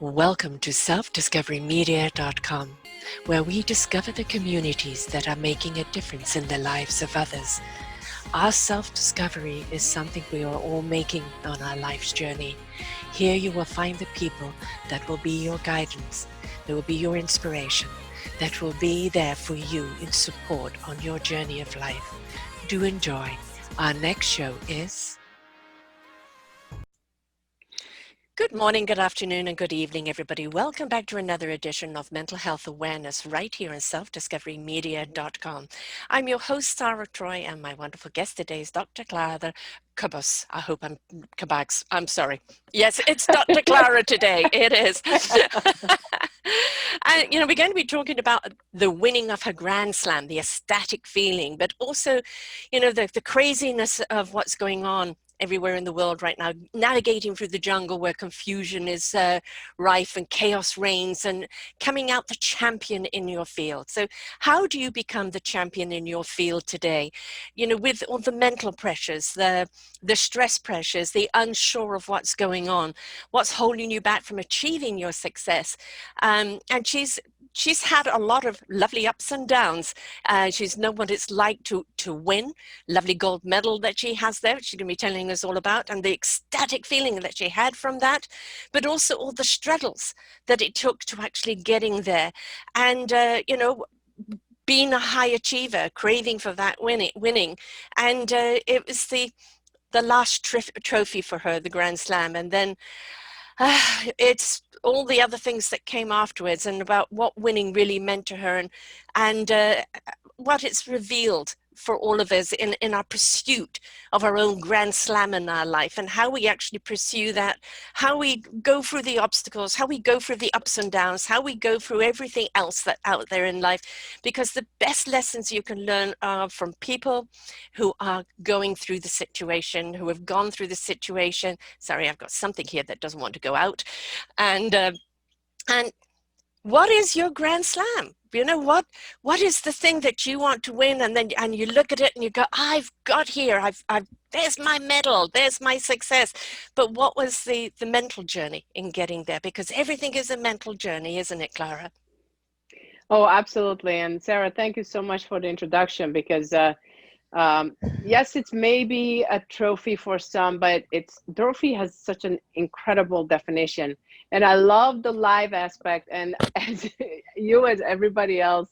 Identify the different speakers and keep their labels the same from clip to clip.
Speaker 1: Welcome to selfdiscoverymedia.com, where we discover the communities that are making a difference in the lives of others. Our self-discovery is something we are all making on our life's journey. Here you will find the people that will be your guidance, that will be your inspiration, that will be there for you in support on your journey of life. Do enjoy. Our next show is... Good morning, good afternoon, and good evening, everybody. Welcome back to another edition of Mental Health Awareness right here on selfdiscoverymedia.com. I'm your host, Sarah Troy, and my wonderful guest today is Dr. Klara Gubacs. I hope I'm Gubacs. I'm sorry. Yes, it's Dr. Klara today. It is. And, we're going to be talking about the winning of her Grand Slam, the ecstatic feeling, but also, the craziness of what's going on everywhere in the world right now, navigating through the jungle where confusion is rife and chaos reigns, and coming out the champion in your field. So how do you become the champion in your field today? With all the mental pressures, the stress pressures, the unsure of what's going on, what's holding you back from achieving your success. And she's had a lot of lovely ups and downs. She's known what it's like to win. Lovely gold medal that she has there, which she's going to be telling us all about, and the ecstatic feeling that she had from that, but also all the struggles that it took to actually getting there. And, being a high achiever, craving for that winning. And it was the last trophy for her, the Grand Slam. And then it's all the other things that came afterwards, and about what winning really meant to her, and what it's revealed for all of us in our pursuit of our own Grand Slam in our life, and how we actually pursue that, how we go through the obstacles, how we go through the ups and downs, how we go through everything else that's out there in life. Because the best lessons you can learn are from people who are going through the situation, who have gone through the situation. Sorry, I've got something here that doesn't want to go out. And what is your Grand Slam? What is the thing that you want to win? And you look at it and you go, I've got here, there's my medal, there's my success. But what was the mental journey in getting there? Because everything is a mental journey, isn't it, Klara?
Speaker 2: Oh, absolutely. And Sarah, thank you so much for the introduction, because yes, it's maybe a trophy for some, but trophy has such an incredible definition. And I love the live aspect. And as you, as everybody else,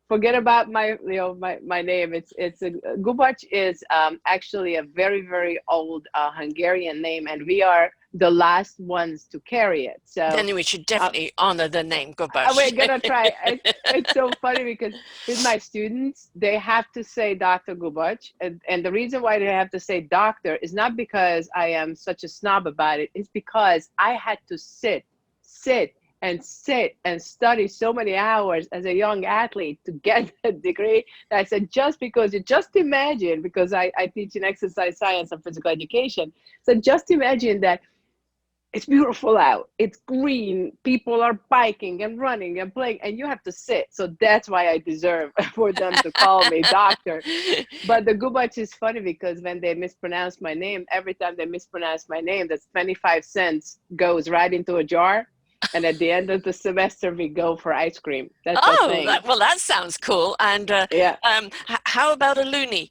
Speaker 2: forget about my name. Gubac is actually a very, very old Hungarian name, and we are the last ones to carry it. So
Speaker 1: then we should definitely honor the name Gubac.
Speaker 2: We're gonna try. It's so funny because with my students, they have to say Dr. Gubac, and the reason why they have to say doctor is not because I am such a snob about it. It's because I had to sit and study so many hours as a young athlete to get a degree. I said, just imagine, because I teach in exercise science and physical education. So just imagine that it's beautiful out, it's green, people are biking and running and playing, and you have to sit. So that's why I deserve for them to call me doctor. But the Gubac is funny because when they mispronounce my name, every time they mispronounce my name, that's 25 cents goes right into a jar. And at the end of the semester, we go for ice cream. That's the thing.
Speaker 1: Well, that sounds cool. And
Speaker 2: yeah.
Speaker 1: How about a loonie?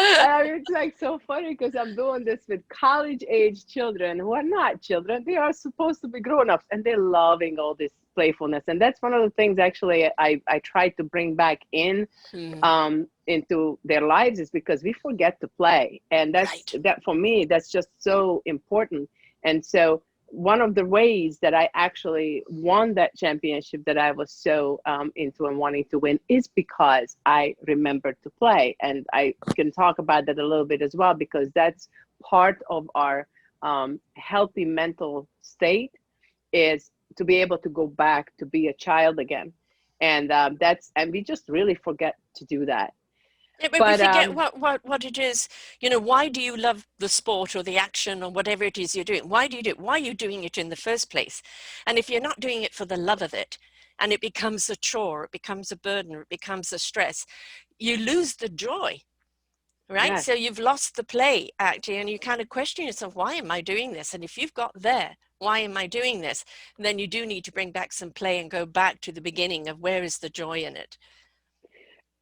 Speaker 2: It's like so funny because I'm doing this with college age children who are not children. They are supposed to be grown-ups, and they're loving all this playfulness. And that's one of the things actually I try to bring back into their lives, is because we forget to play. And that for me, that's just so important. And so one of the ways that I actually won that championship that I was so into and wanting to win is because I remembered to play. And I can talk about that a little bit as well, because that's part of our healthy mental state, is to be able to go back to be a child again. And and we just really forget to do that.
Speaker 1: Yeah, but we forget what it is. Why do you love the sport or the action or whatever it is you're doing? Why do you do it? Why are you doing it in the first place? And if you're not doing it for the love of it, and it becomes a chore, it becomes a burden, it becomes a stress, you lose the joy, right?
Speaker 2: Yes.
Speaker 1: So you've lost the play actually, and you kind of question yourself, why am I doing this? And if you've got there, why am I doing this? Then you do need to bring back some play and go back to the beginning of where is the joy in it.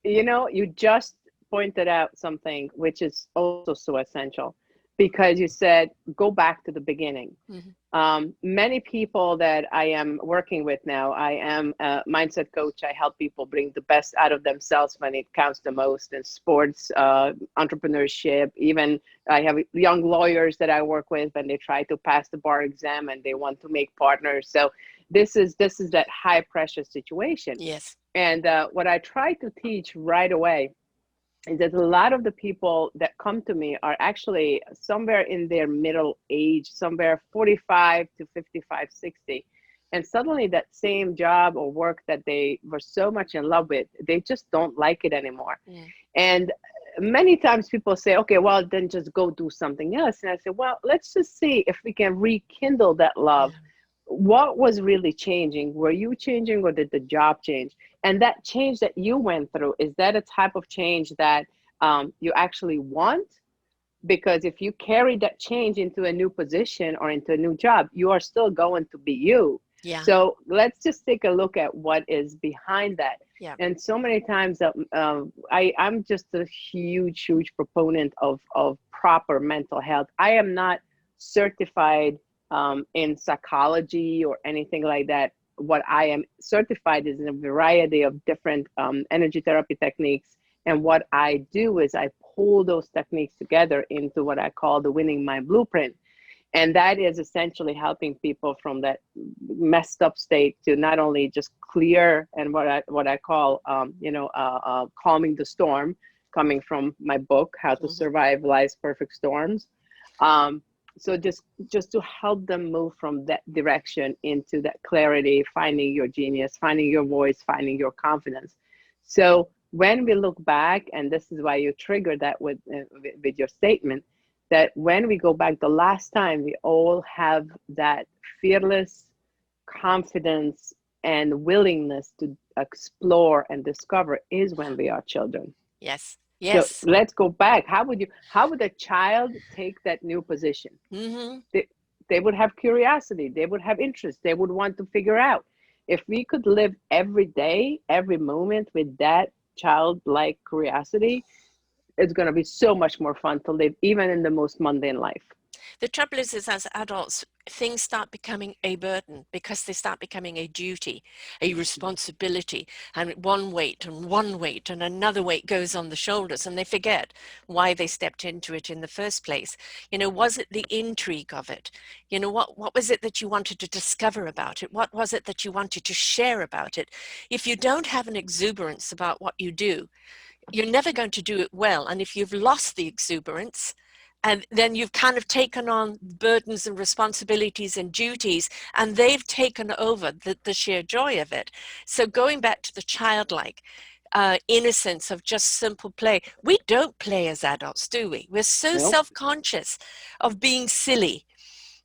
Speaker 2: You know, you just pointed out something which is also so essential, because you said go back to the beginning.
Speaker 1: Mm-hmm.
Speaker 2: Many people that I am working with now, I am a mindset coach. I help people bring the best out of themselves when it counts the most in sports, entrepreneurship. Even I have young lawyers that I work with when they try to pass the bar exam and they want to make partners. So this is that high pressure situation.
Speaker 1: Yes.
Speaker 2: And what I try to teach right away is that a lot of the people that come to me are actually somewhere in their middle age, somewhere 45 to 55, 60. And suddenly that same job or work that they were so much in love with, they just don't like it anymore.
Speaker 1: Yeah.
Speaker 2: And many times people say, okay, well, then just go do something else. And I say, well, let's just see if we can rekindle that love.
Speaker 1: Yeah.
Speaker 2: What was really changing? Were you changing, or did the job change? And that change that you went through, is that a type of change that you actually want? Because if you carry that change into a new position or into a new job, you are still going to be you.
Speaker 1: Yeah.
Speaker 2: So let's just take a look at what is behind that.
Speaker 1: Yeah.
Speaker 2: And so many times I'm just a huge proponent of proper mental health. I am not certified in psychology or anything like that. What I am certified is in a variety of different energy therapy techniques. And what I do is I pull those techniques together into what I call the winning mind blueprint. And that is essentially helping people from that messed up state to not only just clear, and what I call calming the storm, coming from my book How to
Speaker 1: Mm-hmm.
Speaker 2: Survive Life's Perfect Storms. So just to help them move from that direction into that clarity, finding your genius, finding your voice, finding your confidence. So when we look back, and this is why you triggered that with your statement, that when we go back, the last time we all have that fearless confidence and willingness to explore and discover is when we are children.
Speaker 1: Yes.
Speaker 2: So
Speaker 1: Yes.
Speaker 2: let's go back. How would a child take that new position?
Speaker 1: Mm-hmm.
Speaker 2: They would have curiosity, they would have interest, they would want to figure out. If we could live every day, every moment with that childlike curiosity, it's going to be so much more fun to live, even in the most mundane life.
Speaker 1: The trouble is as adults, things start becoming a burden because they start becoming a duty, a responsibility, and one weight and another weight goes on the shoulders, and they forget why they stepped into it in the first place. Was it the intrigue of it? What was it that you wanted to discover about it? What was it that you wanted to share about it? If you don't have an exuberance about what you do, you're never going to do it well. And if you've lost the exuberance, and then you've kind of taken on burdens and responsibilities and duties, and they've taken over the sheer joy of it. So going back to the childlike innocence of just simple play, we don't play as adults, do we? We're so
Speaker 2: Nope.
Speaker 1: self-conscious of being silly,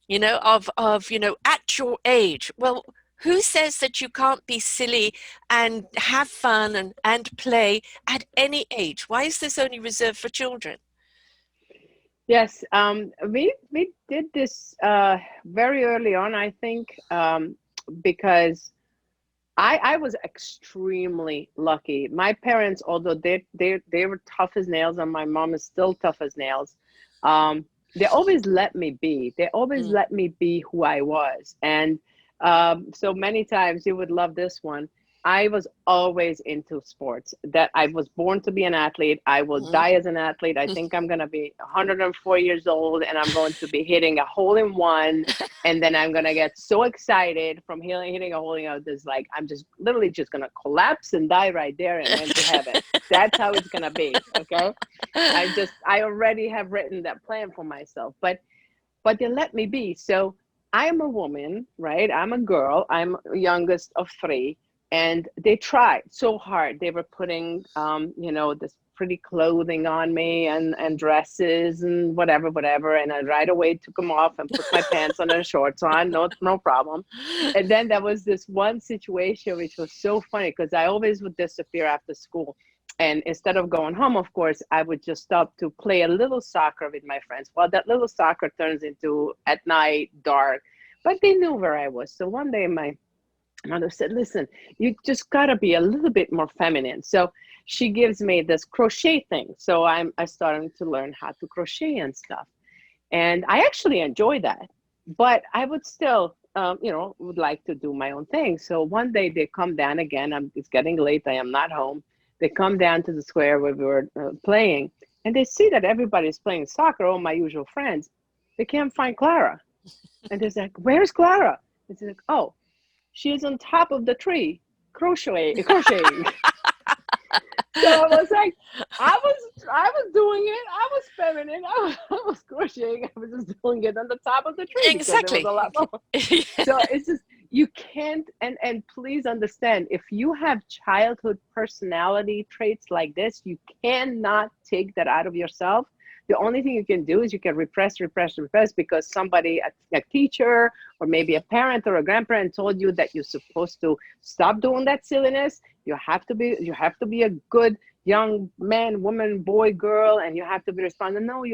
Speaker 1: at your age. Well, who says that you can't be silly and have fun and play at any age? Why is this only reserved for children?
Speaker 2: Yes, we did this very early on, I think, because I was extremely lucky. My parents, although they were tough as nails, and my mom is still tough as nails, they always let me be. They always
Speaker 1: Mm,
Speaker 2: let me be who I was. And so many times, you would love this one. I was always into sports. That I was born to be an athlete. I will
Speaker 1: mm,
Speaker 2: die as an athlete. I think I'm going to be 104 years old, and I'm going to be hitting a hole in one. And then I'm going to get so excited from hitting a hole in one. This, like, I'm just literally just going to collapse and die right there and went to heaven. That's how it's going to be. Okay. I already have written that plan for myself, but they let me be. So I'm a woman, right? I'm a girl. I'm youngest of three, and they tried so hard. They were putting, this pretty clothing on me, and dresses and whatever. And I right away took them off and put my pants on and shorts on. No problem. And then there was this one situation which was so funny, because I always would disappear after school. And instead of going home, of course, I would just stop to play a little soccer with my friends. Well, that little soccer turns into at night, dark, but they knew where I was. So one day my mother said, listen, you just gotta be a little bit more feminine. So she gives me this crochet thing. So I started to learn how to crochet and stuff. And I actually enjoy that, but I would still, would like to do my own thing. So one day they come down again. It's getting late. I am not home. They come down to the square where we were playing, and they see that everybody's playing soccer, all my usual friends. They can't find Klara. And they're like, where's Klara? It's like, oh, she's on top of the tree crocheting. So I was like, I was doing it. I was feminine. I was crocheting. I was just doing it on the top of the tree because there was
Speaker 1: Exactly.
Speaker 2: a lot more. So it's just, you can't, and please understand, if you have childhood personality traits like this, you cannot take that out of yourself. The only thing you can do is you can repress because somebody, a teacher, or maybe a parent or a grandparent told you that you're supposed to stop doing that silliness. You have to be a good young man, woman, boy, girl, and you have to be responsible. No,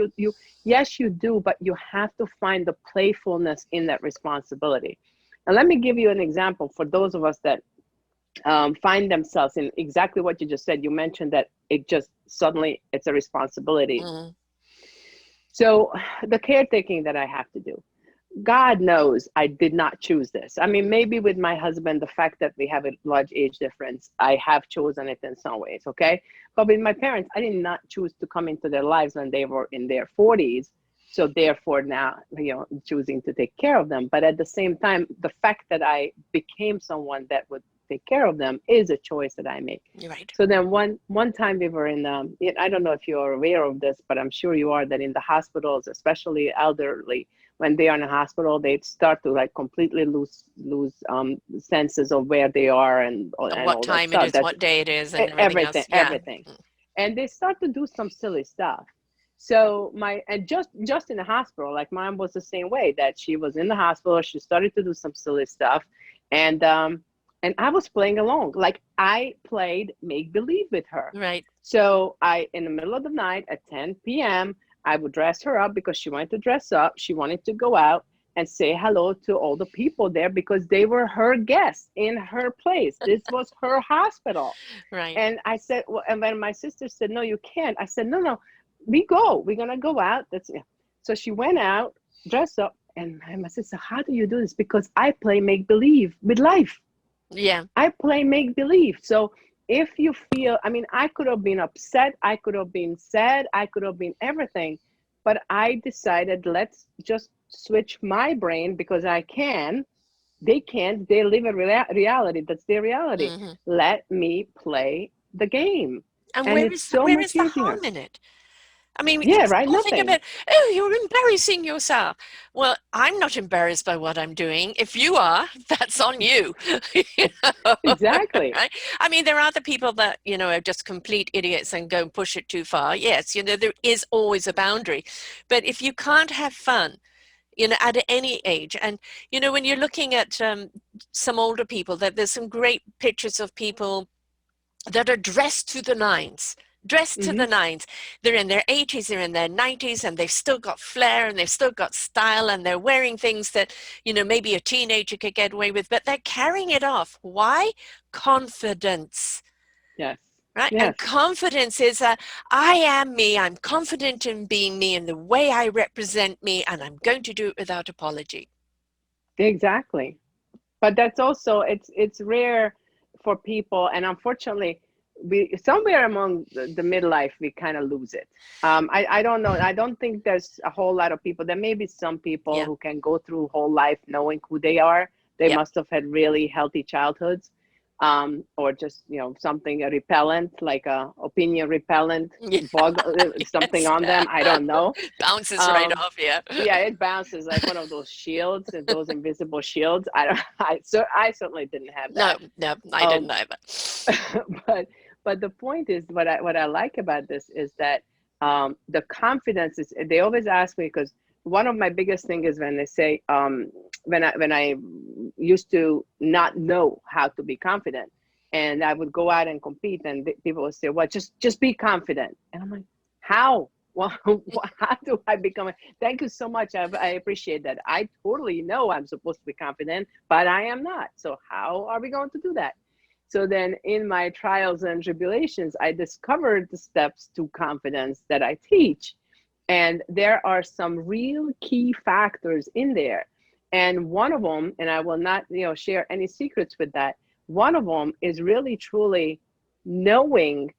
Speaker 2: yes, you do, but you have to find the playfulness in that responsibility. And let me give you an example for those of us that find themselves in exactly what you just said. You mentioned that it just suddenly it's a responsibility.
Speaker 1: Mm.
Speaker 2: So the caretaking that I have to do, God knows I did not choose this. I mean, maybe with my husband, the fact that we have a large age difference, I have chosen it in some ways, okay? But with my parents, I did not choose to come into their lives when they were in their 40s. So therefore now, choosing to take care of them. But at the same time, the fact that I became someone that would take care of them is a choice that I make.
Speaker 1: You're right.
Speaker 2: So then one time we were in, I don't know if you are aware of this, but I'm sure you are, that in the hospitals, especially elderly, when they are in a hospital, they start to like completely lose senses of where they are and
Speaker 1: And what
Speaker 2: all that
Speaker 1: time it
Speaker 2: stuff.
Speaker 1: is,
Speaker 2: That's
Speaker 1: what day it is, and everything else. Yeah.
Speaker 2: everything, and they start to do some silly stuff. So just in the hospital, like mine was the same way, that she was in the hospital, she started to do some silly stuff, and I was playing along, like I played make believe with her.
Speaker 1: Right.
Speaker 2: So in the middle of the night at 10 p.m. I would dress her up because she wanted to dress up. She wanted to go out and say hello to all the people there because they were her guests in her place. This was her hospital.
Speaker 1: Right.
Speaker 2: And I said, well, and when my sister said, no, you can't. I said, no, we're going to go out. That's it. So she went out, dressed up. And my sister, how do you do this? Because I play make believe with life.
Speaker 1: Yeah.
Speaker 2: I play make believe. So if you feel, I mean, I could have been upset, I could have been sad, I could have been everything, but I decided, let's just switch my brain because I can. They can't. They live a reality. That's their reality.
Speaker 1: Mm-hmm.
Speaker 2: Let me play the game.
Speaker 1: And
Speaker 2: And it's so
Speaker 1: where
Speaker 2: much
Speaker 1: is the
Speaker 2: easier.
Speaker 1: harm in it? I mean,
Speaker 2: Yeah, right?
Speaker 1: people think
Speaker 2: Nothing.
Speaker 1: about, oh, you're embarrassing yourself. Well, I'm not embarrassed by what I'm doing. If you are, that's on you. You know,
Speaker 2: Exactly.
Speaker 1: right? I mean, there are other people that, are just complete idiots and go and push it too far. Yes, there is always a boundary. But if you can't have fun, at any age, and, when you're looking at some older people, that there's some great pictures of people that are dressed to the nines. Dressed to
Speaker 2: Hmm.
Speaker 1: the nines. They're in their 80s, they're in their 90s, and they've still got flair and they've still got style, and they're wearing things that, maybe a teenager could get away with, but they're carrying it off. Why? Confidence,
Speaker 2: Yes.
Speaker 1: right? And
Speaker 2: Yes.
Speaker 1: confidence is I am me, I'm confident in being me and the way I represent me, and I'm going to do it without apology.
Speaker 2: Exactly. But that's also, it's rare for people, and unfortunately we somewhere among the midlife we kind of lose it. I don't know, I don't think there's a whole lot of people. There may be some people
Speaker 1: Yeah.
Speaker 2: who can go through whole life knowing who they are. They
Speaker 1: Yeah.
Speaker 2: must have had really healthy childhoods, or just something repellent, like a opinion repellent
Speaker 1: Yeah.
Speaker 2: bug, something
Speaker 1: Yes.
Speaker 2: on them, I don't know.
Speaker 1: Bounces right
Speaker 2: um,
Speaker 1: off, yeah.
Speaker 2: yeah, it bounces like one of those shields, those invisible shields. I don't. I certainly didn't have
Speaker 1: No,
Speaker 2: that.
Speaker 1: no, I
Speaker 2: Um,
Speaker 1: didn't either.
Speaker 2: but the point is, what I like about this is that the confidence is. They always ask me, because one of my biggest thing is when they say, when I used to not know how to be confident. And I would go out and compete, and people would say, well, just be confident. And I'm like, how? Well, how do I become? Thank you so much. I appreciate that. I totally know I'm supposed to be confident, but I am not. So how are we going to do that? So then in my trials and tribulations, I discovered the steps to confidence that I teach. And there are some real key factors in there. And one of them, and I will not, share any secrets with that. One of them is really truly knowing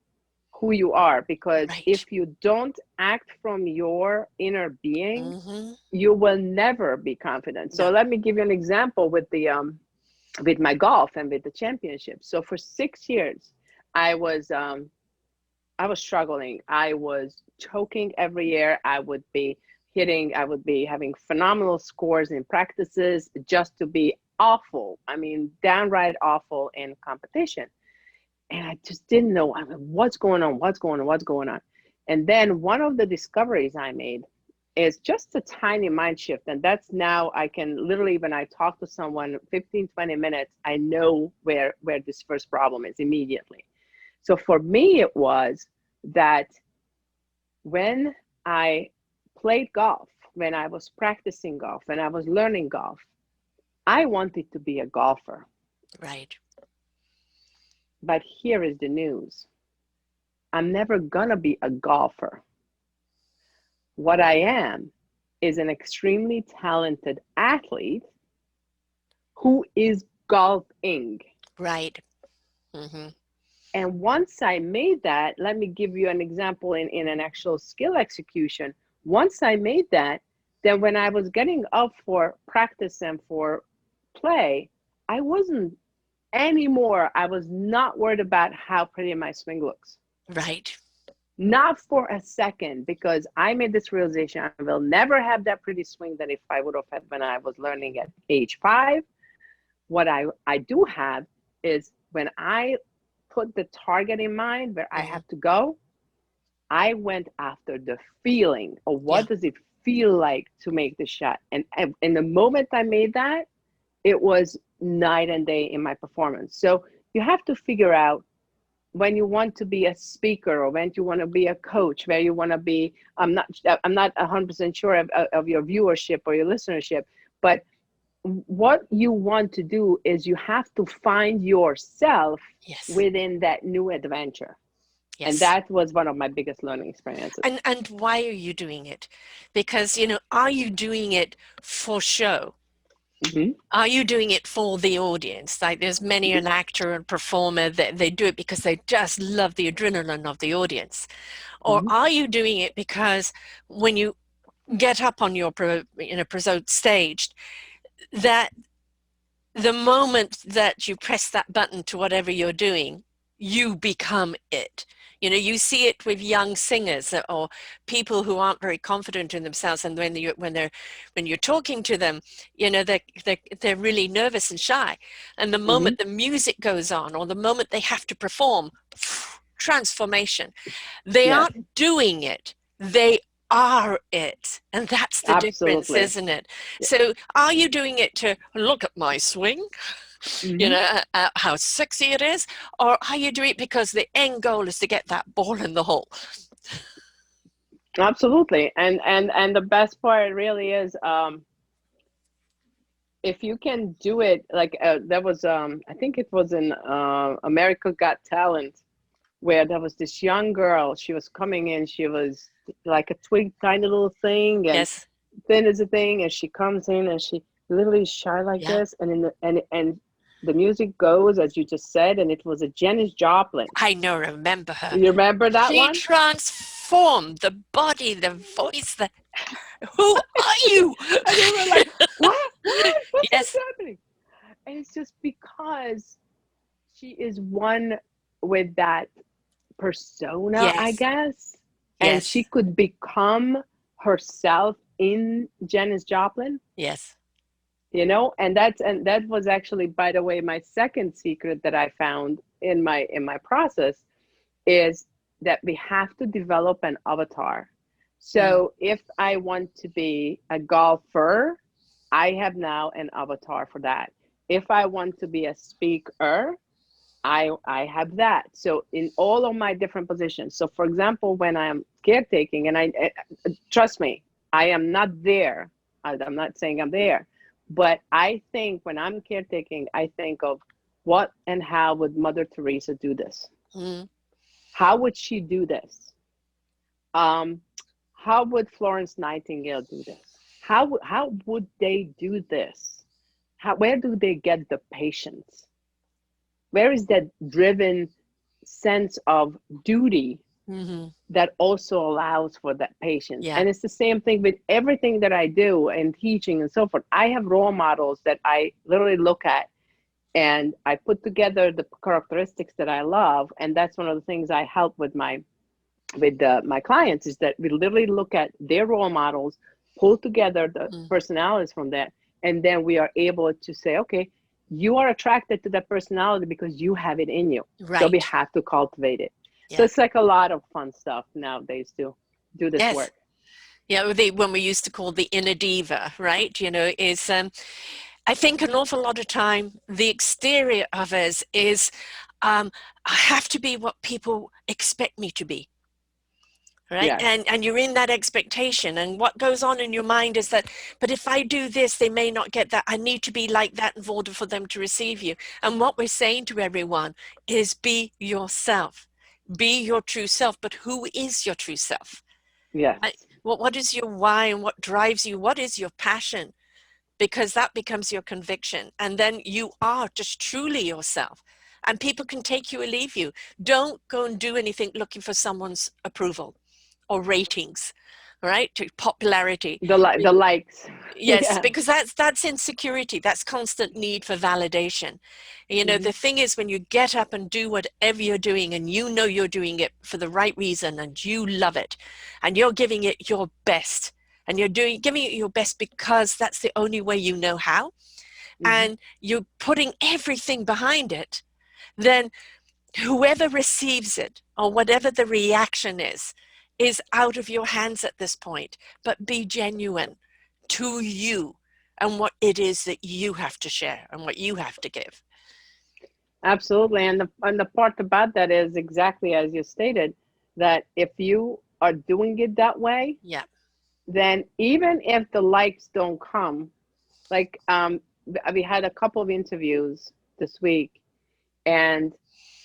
Speaker 2: who you are, because
Speaker 1: Right.
Speaker 2: if you don't act from your inner being,
Speaker 1: Mm-hmm.
Speaker 2: you will never be confident. So
Speaker 1: No.
Speaker 2: let me give you an example with my golf and with the championship. So for 6 years, I was struggling. I was choking every year. I would be having phenomenal scores in practices just to be awful. I mean, downright awful in competition. And I just didn't know, I mean, what's going on, what's going on, what's going on. And then one of the discoveries I made is just a tiny mind shift. And that's now I can literally, when I talk to someone 15, 20 minutes, I know where this first problem is immediately. So for me, it was that when I played golf, when I was practicing golf, when I was learning golf, I wanted to be a golfer.
Speaker 1: Right.
Speaker 2: But here is the news. I'm never gonna be a golfer. What I am is an extremely talented athlete who is golfing.
Speaker 1: Right. Mm-hmm.
Speaker 2: And once I made that, let me give you an example in an actual skill execution. Once I made that, then when I was getting up for practice and for play, I wasn't anymore. I was not worried about how pretty my swing looks.
Speaker 1: Right.
Speaker 2: Not for a second, because I made this realization: I will never have that pretty swing that if I would have had when I was learning at age 5. What I do have is when I put the target in mind where I
Speaker 1: Mm-hmm.
Speaker 2: have to go, I went after the feeling of
Speaker 1: Yeah.
Speaker 2: what does it feel like to make the shot. And in the moment I made that, it was night and day in my performance. So you have to figure out when you want to be a speaker or when you want to be a coach, where you want to be. I'm not 100% sure of your viewership or your listenership, but what you want to do is you have to find yourself
Speaker 1: Yes.
Speaker 2: within that new adventure. And
Speaker 1: Yes.
Speaker 2: that was one of my biggest learning experiences.
Speaker 1: And why are you doing it? Because, are you doing it for show?
Speaker 2: Mm-hmm.
Speaker 1: Are you doing it for the audience? Like there's many an actor and performer that they do it because they just love the adrenaline of the audience. Or
Speaker 2: Mm-hmm.
Speaker 1: are you doing it because when you get up on your prosode staged, that the moment that you press that button to whatever you're doing, you become it. You see it with young singers or people who aren't very confident in themselves, and when you're talking to them, they're really nervous and shy. And the
Speaker 2: Mm-hmm.
Speaker 1: moment the music goes on, or the moment they have to perform, transformation. They
Speaker 2: Yes,
Speaker 1: aren't doing it. They are it. And that's the difference,
Speaker 2: absolutely.
Speaker 1: isn't it?
Speaker 2: Yeah.
Speaker 1: So are you doing it to look at my swing,
Speaker 2: Mm-hmm.
Speaker 1: how sexy it is? Or are you doing it because the end goal is to get that ball in the hole?
Speaker 2: Absolutely. And the best part really is, if you can do it, like there was I think it was in America Got Talent, where there was this young girl. She was coming in. She was like a twig, tiny little thing, and
Speaker 1: Yes.
Speaker 2: thin as a thing. And she comes in, and she literally is shy like
Speaker 1: Yeah.
Speaker 2: this. And the music goes as you just said, and it was a Janis Joplin.
Speaker 1: I know, remember her.
Speaker 2: You remember that
Speaker 1: She
Speaker 2: one?
Speaker 1: transformed the body, the voice, who are you?
Speaker 2: And they were like, what's
Speaker 1: Yes.
Speaker 2: happening? And it's just because she is one with that persona, I
Speaker 1: Yes.
Speaker 2: guess, and she
Speaker 1: Yes.
Speaker 2: could become herself in Janis Joplin,
Speaker 1: Yes.
Speaker 2: and that was actually, by the way, my second secret that I found in my process is that we have to develop an avatar.
Speaker 1: Mm.
Speaker 2: So if I want to be a golfer, I have now an avatar for that. If I want to be a speaker, I have that. So in all of my different positions. So for example, when I'm caretaking, and trust me, I am not there. I'm not saying I'm there, but I think when I'm caretaking, I think of what and how would Mother Teresa do this?
Speaker 1: Mm.
Speaker 2: How would she do this? Um, how would Florence Nightingale do this? How would they do this? Where do they get the patience? Where is that driven sense of duty
Speaker 1: Mm-hmm.
Speaker 2: that also allows for that patience?
Speaker 1: Yeah.
Speaker 2: And it's the same thing with everything that I do and teaching and so forth. I have role models that I literally look at, and I put together the characteristics that I love. And that's one of the things I help with my clients, is that we literally look at their role models, pull together the
Speaker 1: Mm.
Speaker 2: personalities from that, and then we are able to say, okay, you are attracted to that personality because you have it in you. So we
Speaker 1: Right.
Speaker 2: have to cultivate it. So
Speaker 1: Yeah.
Speaker 2: it's like a lot of fun stuff nowadays to do this
Speaker 1: Yes.
Speaker 2: work.
Speaker 1: Yeah, when we used to call the inner diva, right? Is I think an awful lot of time the exterior of us is I have to be what people expect me to be. Right.
Speaker 2: Yes.
Speaker 1: And you're in that expectation. And what goes on in your mind is that, but if I do this, they may not get that. I need to be like that in order for them to receive you. And what we're saying to everyone is be yourself, be your true self. But who is your true self?
Speaker 2: Yes.
Speaker 1: Right? What is your why and what drives you? What is your passion? Because that becomes your conviction. And then you are just truly yourself. And people can take you or leave you. Don't go and do anything looking for someone's approval or ratings, right? To popularity.
Speaker 2: The likes.
Speaker 1: Yes,
Speaker 2: Yeah.
Speaker 1: because that's insecurity. That's constant need for validation.
Speaker 2: Mm-hmm.
Speaker 1: The thing is when you get up and do whatever you're doing and you know you're doing it for the right reason and you love it and you're giving it your best and giving it your best because that's the only way you know how,
Speaker 2: Mm-hmm.
Speaker 1: and you're putting everything behind it, then whoever receives it or whatever the reaction is out of your hands at this point. But be genuine to you and what it is that you have to share and what you have to give.
Speaker 2: Absolutely. And the part about that is exactly as you stated, that if you are doing it that way,
Speaker 1: Yeah.
Speaker 2: then even if the likes don't come, like we had a couple of interviews this week, and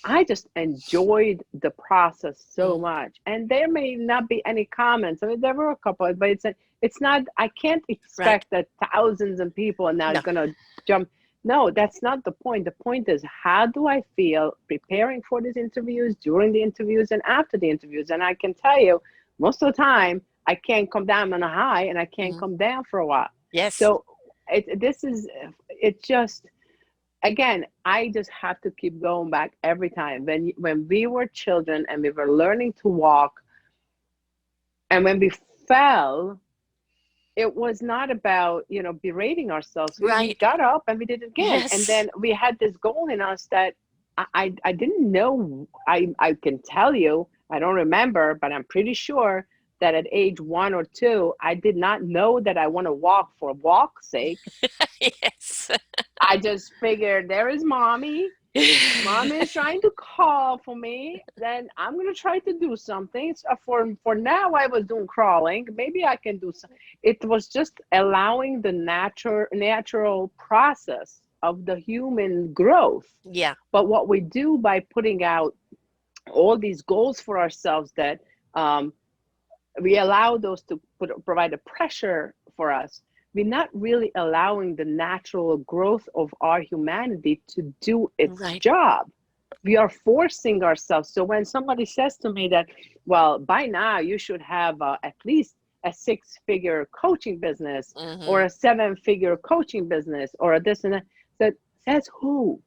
Speaker 2: I just enjoyed the process so
Speaker 1: Mm.
Speaker 2: much. And there may not be any comments. I mean, there were a couple, but it's not. I can't
Speaker 1: Right.
Speaker 2: expect that thousands of people are now
Speaker 1: No.
Speaker 2: gonna jump. No, that's not the point. The point is, how do I feel preparing for these interviews, during the interviews, and after the interviews? And I can tell you, most of the time, I can't come down on a high, and I can't
Speaker 1: Mm.
Speaker 2: come down for a while.
Speaker 1: Yes.
Speaker 2: So it just, again, I just have to keep going back every time. When we were children and we were learning to walk, and when we fell, it was not about, berating ourselves. We
Speaker 1: Right.
Speaker 2: got up and we did it again, and
Speaker 1: Yes.
Speaker 2: then we had this goal in us that I didn't know. I can tell you, I don't remember, but I'm pretty sure that at age 1 or 2, I did not know that I want to walk for walk's sake.
Speaker 1: Yes.
Speaker 2: I just figured, there is mommy. Mommy is trying to call for me. Then I'm gonna try to do something. So for now, I was doing crawling. Maybe I can do some. It was just allowing the natural process of the human growth.
Speaker 1: Yeah.
Speaker 2: But what we do by putting out all these goals for ourselves, that um, we allow those to provide a pressure for us, we're not really allowing the natural growth of our humanity to do its
Speaker 1: Right.
Speaker 2: job. We are forcing ourselves. So when somebody says to me that, well, by now you should have at least a 6-figure coaching business, or
Speaker 1: Mm-hmm.
Speaker 2: a 7-figure coaching business, or a this and that, that says who?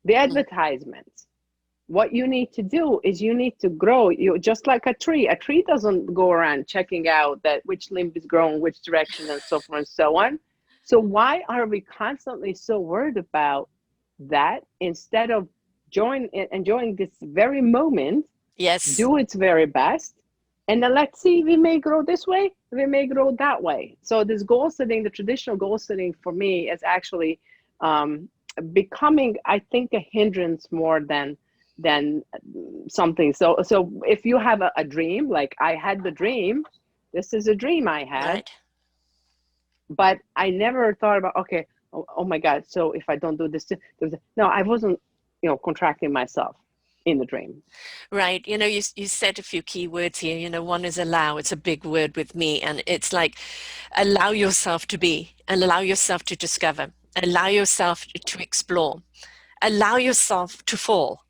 Speaker 2: The
Speaker 1: Mm.
Speaker 2: advertisements. What you need to do is you need to grow. You just like a tree. A tree doesn't go around checking out that which limb is growing which direction, and so forth and so on. So why are we constantly so worried about that, instead of enjoying this very moment,
Speaker 1: Yes.
Speaker 2: do its very best, and then let's see, we may grow this way, we may grow that way. So this goal setting, the traditional goal setting for me, is actually becoming, I think, a hindrance more than something. So if you have a dream, like I had the dream, this is a dream I had,
Speaker 1: Right.
Speaker 2: but I never thought about, okay, oh my God, so if I don't do this, no, I wasn't, contracting myself in the dream.
Speaker 1: Right. You said a few key words here. One is allow. It's a big word with me. And it's like allow yourself to be and allow yourself to discover, allow yourself to explore, allow yourself to fall.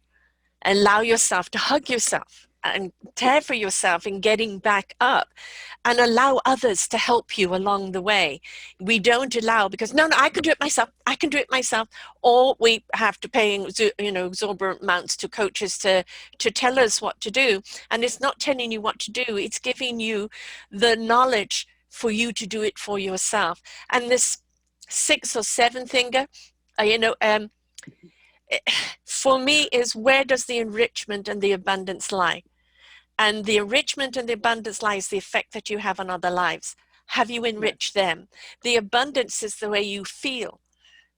Speaker 1: Allow yourself to hug yourself and care for yourself in getting back up and allow others to help you along the way. We don't allow because no, I can do it myself. I can do it myself. Or we have to pay, exorbitant amounts to coaches to tell us what to do. And it's not telling you what to do. It's giving you the knowledge for you to do it for yourself. And this 6 or 7 finger, you know, for me is where does the enrichment and the abundance lie? And the enrichment and the abundance lies the effect that you have on other lives. Have you
Speaker 2: Yes,
Speaker 1: enriched them? The abundance is the way you feel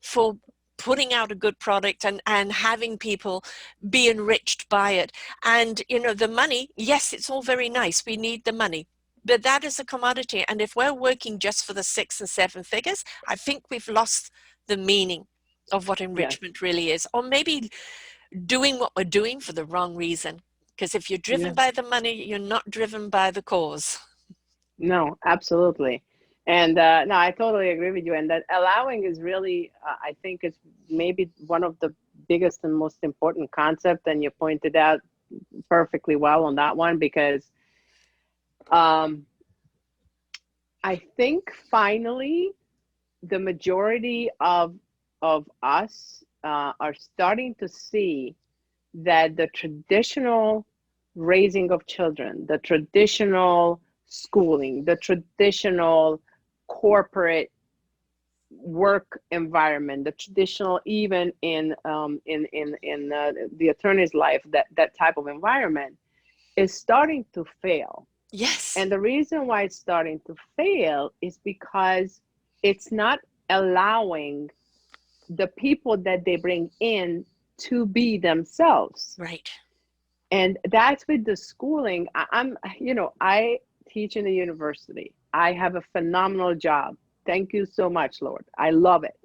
Speaker 1: for putting out a good product and having people be enriched by it. And, the money, yes, it's all very nice. We need the money. But that is a commodity. And if we're working just for the 6 and 7 figures, I think we've lost the meaning of what
Speaker 2: yes,
Speaker 1: enrichment really is. Or maybe doing what we're doing for the wrong reason. Because if you're driven
Speaker 2: yeah.
Speaker 1: by the money, you're not driven by the cause.
Speaker 2: No, absolutely. And no, I totally agree with you. And that allowing is really, I think, is maybe one of the biggest and most important concept. And you pointed out perfectly well on that one because um, I think finally the majority of us are starting to see that the traditional raising of children, the traditional schooling, the traditional corporate work environment, the traditional, even in the attorney's life, that type of environment is starting to fail.
Speaker 1: Yes,
Speaker 2: And the reason why it's starting to fail is because it's not allowing the people that they bring in to be themselves.
Speaker 1: right.
Speaker 2: And that's with the schooling. I teach in a university. I have a phenomenal job. Thank you so much, Lord. I love it.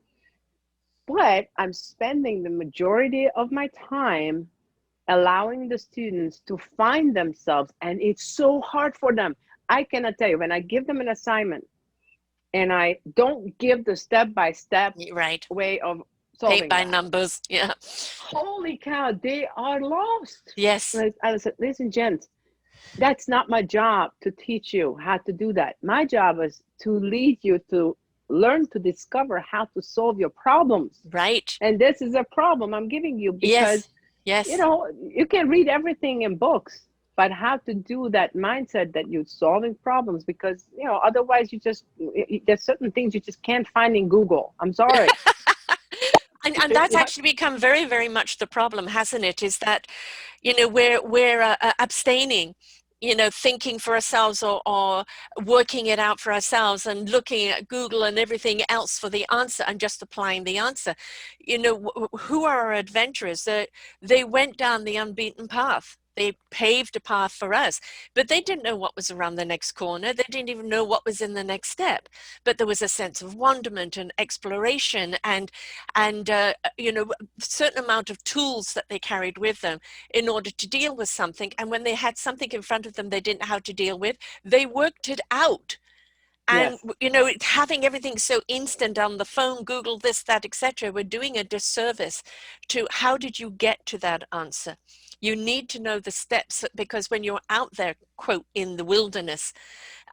Speaker 2: But I'm spending the majority of my time allowing the students to find themselves, and it's so hard for them. I cannot tell you, when I give them an assignment and I don't give the step by step
Speaker 1: Right.
Speaker 2: way of
Speaker 1: Paint
Speaker 2: solving
Speaker 1: by
Speaker 2: that,
Speaker 1: numbers. Yeah.
Speaker 2: holy cow, they are lost.
Speaker 1: Yes.
Speaker 2: And I said, listen, gents, that's not my job to teach you how to do that. My job is to lead you to learn to discover how to solve your problems.
Speaker 1: Right.
Speaker 2: And this is a problem I'm giving you because,
Speaker 1: Yes. Yes.
Speaker 2: you can read everything in books, but how to do that mindset that you're solving problems because, otherwise there's certain things you just can't find in Google. I'm sorry.
Speaker 1: And that's actually become very, very much the problem, hasn't it? Is that, we're abstaining, thinking for ourselves or working it out for ourselves and looking at Google and everything else for the answer and just applying the answer. Who are our adventurers? They went down the unbeaten path. They paved a path for us, but they didn't know what was around the next corner. They didn't even know what was in the next step. But there was a sense of wonderment and exploration and certain amount of tools that they carried with them in order to deal with something. And when they had something in front of them they didn't know how to deal with, they worked it out. And
Speaker 2: Yes.
Speaker 1: having everything so instant on the phone, Google this, that, etc., we're doing a disservice to how did you get to that answer. You need to know the steps, because when you're out there, quote, in the wilderness,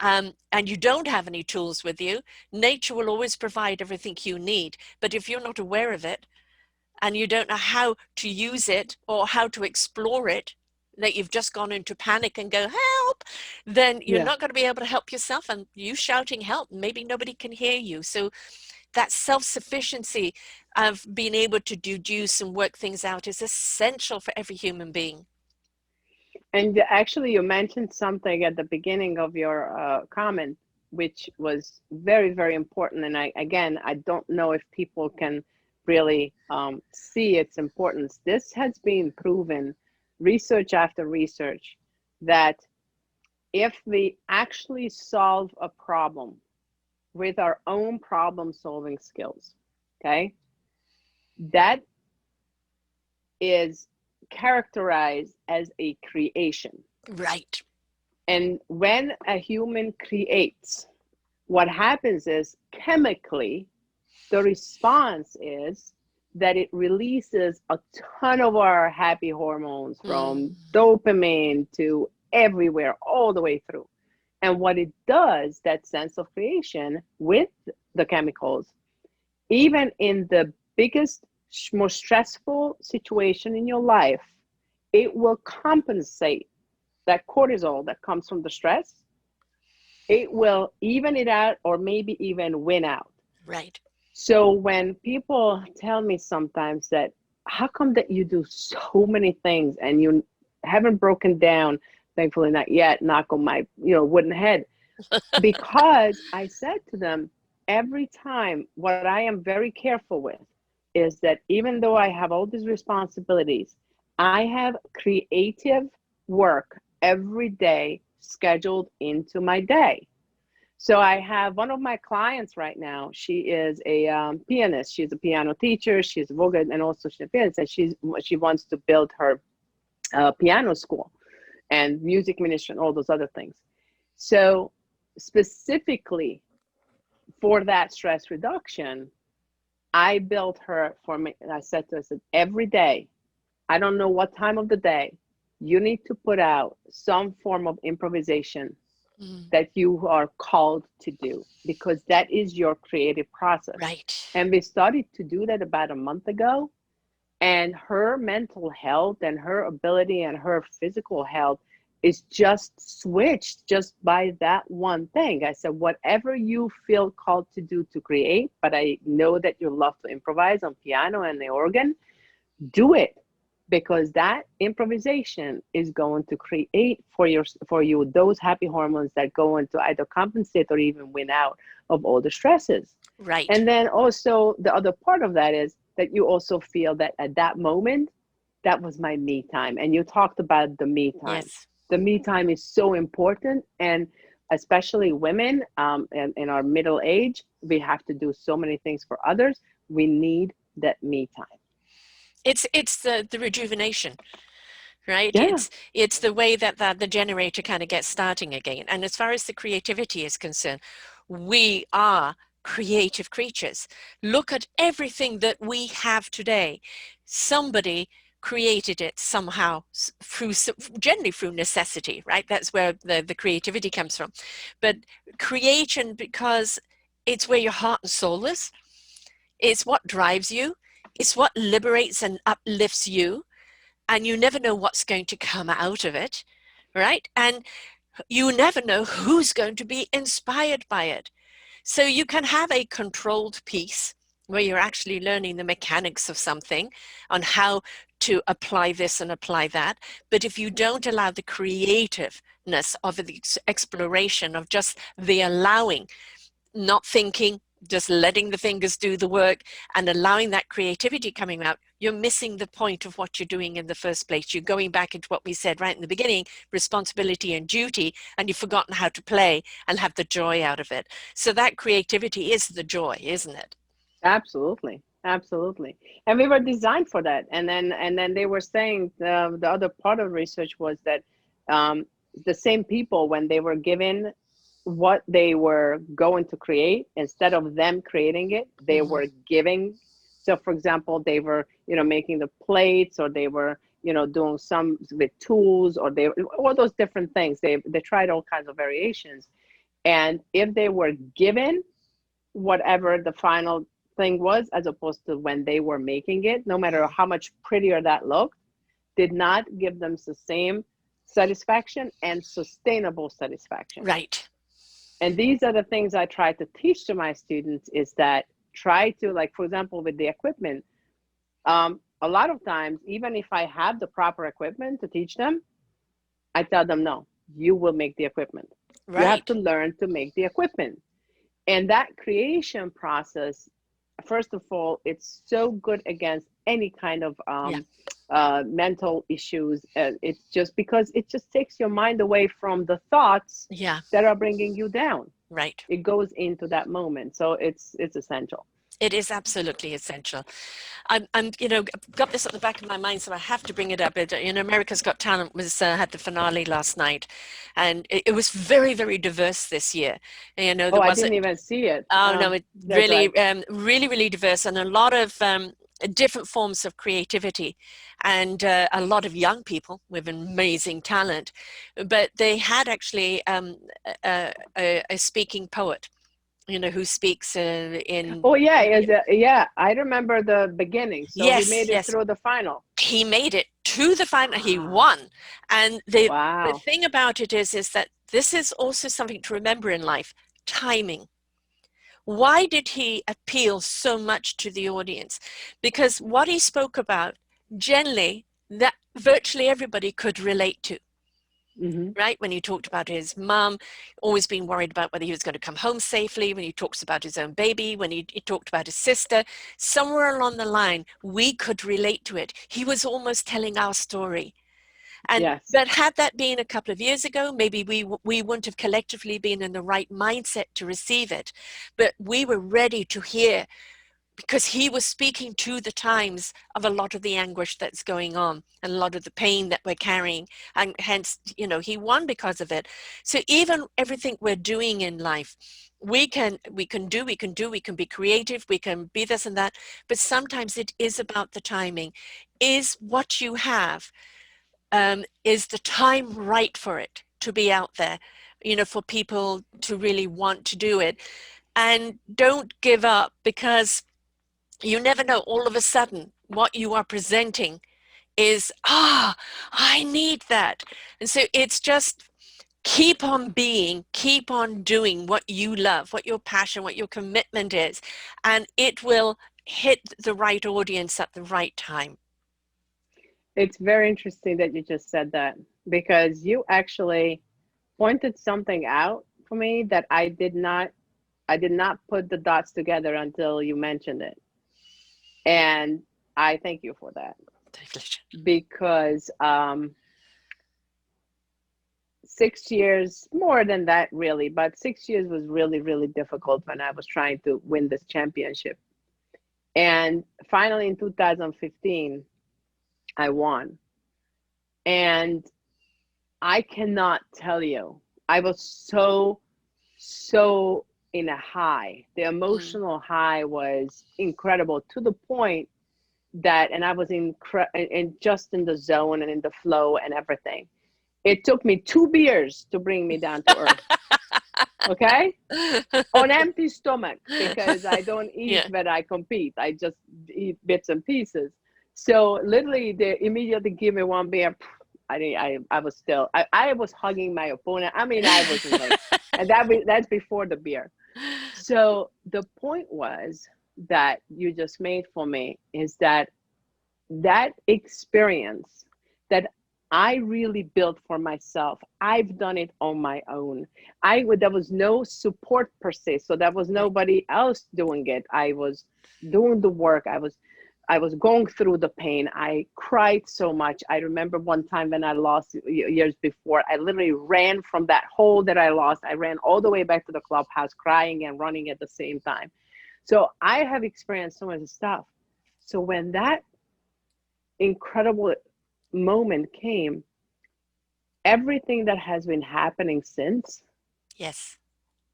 Speaker 1: and you don't have any tools with you, nature will always provide everything you need. But if you're not aware of it and you don't know how to use it or how to explore it, that you've just gone into panic and go, help, then you're
Speaker 2: Yeah.
Speaker 1: not going to be able to help yourself. And you shouting help, maybe nobody can hear you. So that self-sufficiency of being able to deduce and work things out is essential for every human being.
Speaker 2: And actually, you mentioned something at the beginning of your comment, which was very, very important. And I don't know if people can really see its importance. This has been proven, research after research, that if we actually solve a problem with our own problem solving skills, okay, that is characterized as a creation.
Speaker 1: Right.
Speaker 2: And when a human creates, what happens is chemically, the response is that it releases a ton of our happy hormones, from dopamine to everywhere, all the way through. And what it does, that sense of creation with the chemicals, even in the biggest, most stressful situation in your life, it will compensate that cortisol that comes from the stress. It will even it out, or maybe even win out.
Speaker 1: Right.
Speaker 2: So when people tell me sometimes that, how come that you do so many things and you haven't broken down, thankfully not yet, knock on my wooden head, because I said to them, every time, what I am very careful with is that even though I have all these responsibilities, I have creative work every day scheduled into my day. So I have one of my clients right now. She is a pianist. She's a piano teacher. She's a vocal, and also she's a pianist. And she wants to build her piano school and music ministry and all those other things. So specifically for that stress reduction, I built her for me. And I said to her, I said, every day, I don't know what time of the day, you need to put out some form of improvisation that you are called to do, because that is your creative process.
Speaker 1: Right.
Speaker 2: And we started to do that about a month ago. And her mental health and her ability and her physical health is just switched just by that one thing. I said, whatever you feel called to do to create, but I know that you love to improvise on piano and the organ, do it, because that improvisation is going to create for you those happy hormones that go into either compensate or even win out of all the stresses.
Speaker 1: Right.
Speaker 2: And then also the other part of that is that you also feel that at that moment, that was my me time. And you talked about the me time.
Speaker 1: Yes.
Speaker 2: The me time is so important, and especially women in our middle age, we have to do so many things for others. We need that me time.
Speaker 1: It's the rejuvenation, right?
Speaker 2: Yeah.
Speaker 1: It's the way that the generator kind of gets starting again. And as far as the creativity is concerned, we are creative creatures. Look at everything that we have today. Somebody created it somehow, generally through necessity, right? That's where the creativity comes from. But creation, because it's where your heart and soul is. It's what drives you. It's what liberates and uplifts you. And you never know what's going to come out of it, right? And you never know who's going to be inspired by it. So you can have a controlled piece where you're actually learning the mechanics of something on how to apply this and apply that. But if you don't allow the creativeness of the exploration, of just the allowing, not thinking, just letting the fingers do the work and allowing that creativity coming out, you're missing the point of what you're doing in the first place. You're going back into what we said right in the beginning, responsibility and duty, and you've forgotten how to play and have the joy out of it. So that creativity is the joy, isn't it?
Speaker 2: Absolutely, absolutely. And we were designed for that. And then they were saying the other part of research was that um, the same people, when they were given what they were going to create, instead of them creating it, they were giving. So for example, they were making the plates, or they were doing some with tools, or they all those different things. They tried all kinds of variations. And if they were given whatever the final thing was, as opposed to when they were making it, no matter how much prettier that looked, did not give them the same satisfaction and sustainable satisfaction.
Speaker 1: Right.
Speaker 2: And these are the things I try to teach to my students, is that try to, like, for example, with the equipment, a lot of times, even if I have the proper equipment to teach them, I tell them, no, you will make the equipment.
Speaker 1: Right.
Speaker 2: You have to learn to make the equipment. And that creation process first of all, it's so good against any kind of
Speaker 1: Yeah.
Speaker 2: mental issues. It's just because it just takes your mind away from the thoughts
Speaker 1: Yeah.
Speaker 2: that are bringing you down.
Speaker 1: Right.
Speaker 2: It goes into that moment, so it's essential.
Speaker 1: It is absolutely essential. Got this at the back of my mind, so I have to bring it up. America's Got Talent was had the finale last night, and it was very, very diverse this year.
Speaker 2: Oh,
Speaker 1: There
Speaker 2: I
Speaker 1: wasn't.
Speaker 2: didn't even see it.
Speaker 1: Oh no, it
Speaker 2: That's right.
Speaker 1: really, really diverse, and a lot of different forms of creativity, and a lot of young people with amazing talent. But they had actually a speaking poet, who speaks in.
Speaker 2: Oh yeah, yeah. I remember the beginning. So he
Speaker 1: Yes,
Speaker 2: made it
Speaker 1: yes,
Speaker 2: through the final.
Speaker 1: he made it to the final. He
Speaker 2: Wow.
Speaker 1: won, and the
Speaker 2: Wow.
Speaker 1: thing about it is that this is also something to remember in life: timing. Why did he appeal so much to the audience? Because what he spoke about, generally, that virtually everybody could relate to.
Speaker 2: Hmm.
Speaker 1: Right? When he talked about his mum, always being worried about whether he was going to come home safely, when he talks about his own baby, when he talked about his sister, somewhere along the line, we could relate to it. He was almost telling our story. And
Speaker 2: Yes.
Speaker 1: but had that been a couple of years ago, maybe we wouldn't have collectively been in the right mindset to receive it. But we were ready to hear, because he was speaking to the times of a lot of the anguish that's going on and a lot of the pain that we're carrying, and hence he won because of it. So even everything we're doing in life, we can be creative, we can be this and that, but sometimes it is about the timing. Is what you have, is the time right for it to be out there, for people to really want to do it? And don't give up, because you never know, all of a sudden what you are presenting is, I need that. And so it's just keep on being, keep on doing what you love, what your passion, what your commitment is, and it will hit the right audience at the right time.
Speaker 2: It's very interesting that you just said that, because you actually pointed something out for me that I did not put the dots together until you mentioned it. And I thank you for that, because 6 years, more than that really, but 6 years was really, really difficult when I was trying to win this championship. And finally in 2015, I won. And I cannot tell you, I was so in a high. The
Speaker 1: Mm.
Speaker 2: emotional high was incredible, to the point that, and I was just in the zone and in the flow and everything. It took me 2 beers to bring me down to earth. Okay? On empty stomach, because I don't eat
Speaker 1: Yeah.
Speaker 2: when I compete. I just eat bits and pieces. So literally, they immediately give me 1 beer. I was still, I was hugging my opponent. I mean, I was like, and that's before the beer. So the point was that you just made for me is that experience that I really built for myself. I've done it on my own. There was no support per se, so there was
Speaker 1: Right.
Speaker 2: nobody else doing it. I was doing the work. I was going through the pain. I cried so much. I remember one time when I lost years before, I literally ran from that hole that I lost. I ran all the way back to the clubhouse, crying and running at the same time. So I have experienced so much stuff. So when that incredible moment came, everything that has been happening since
Speaker 1: Yes.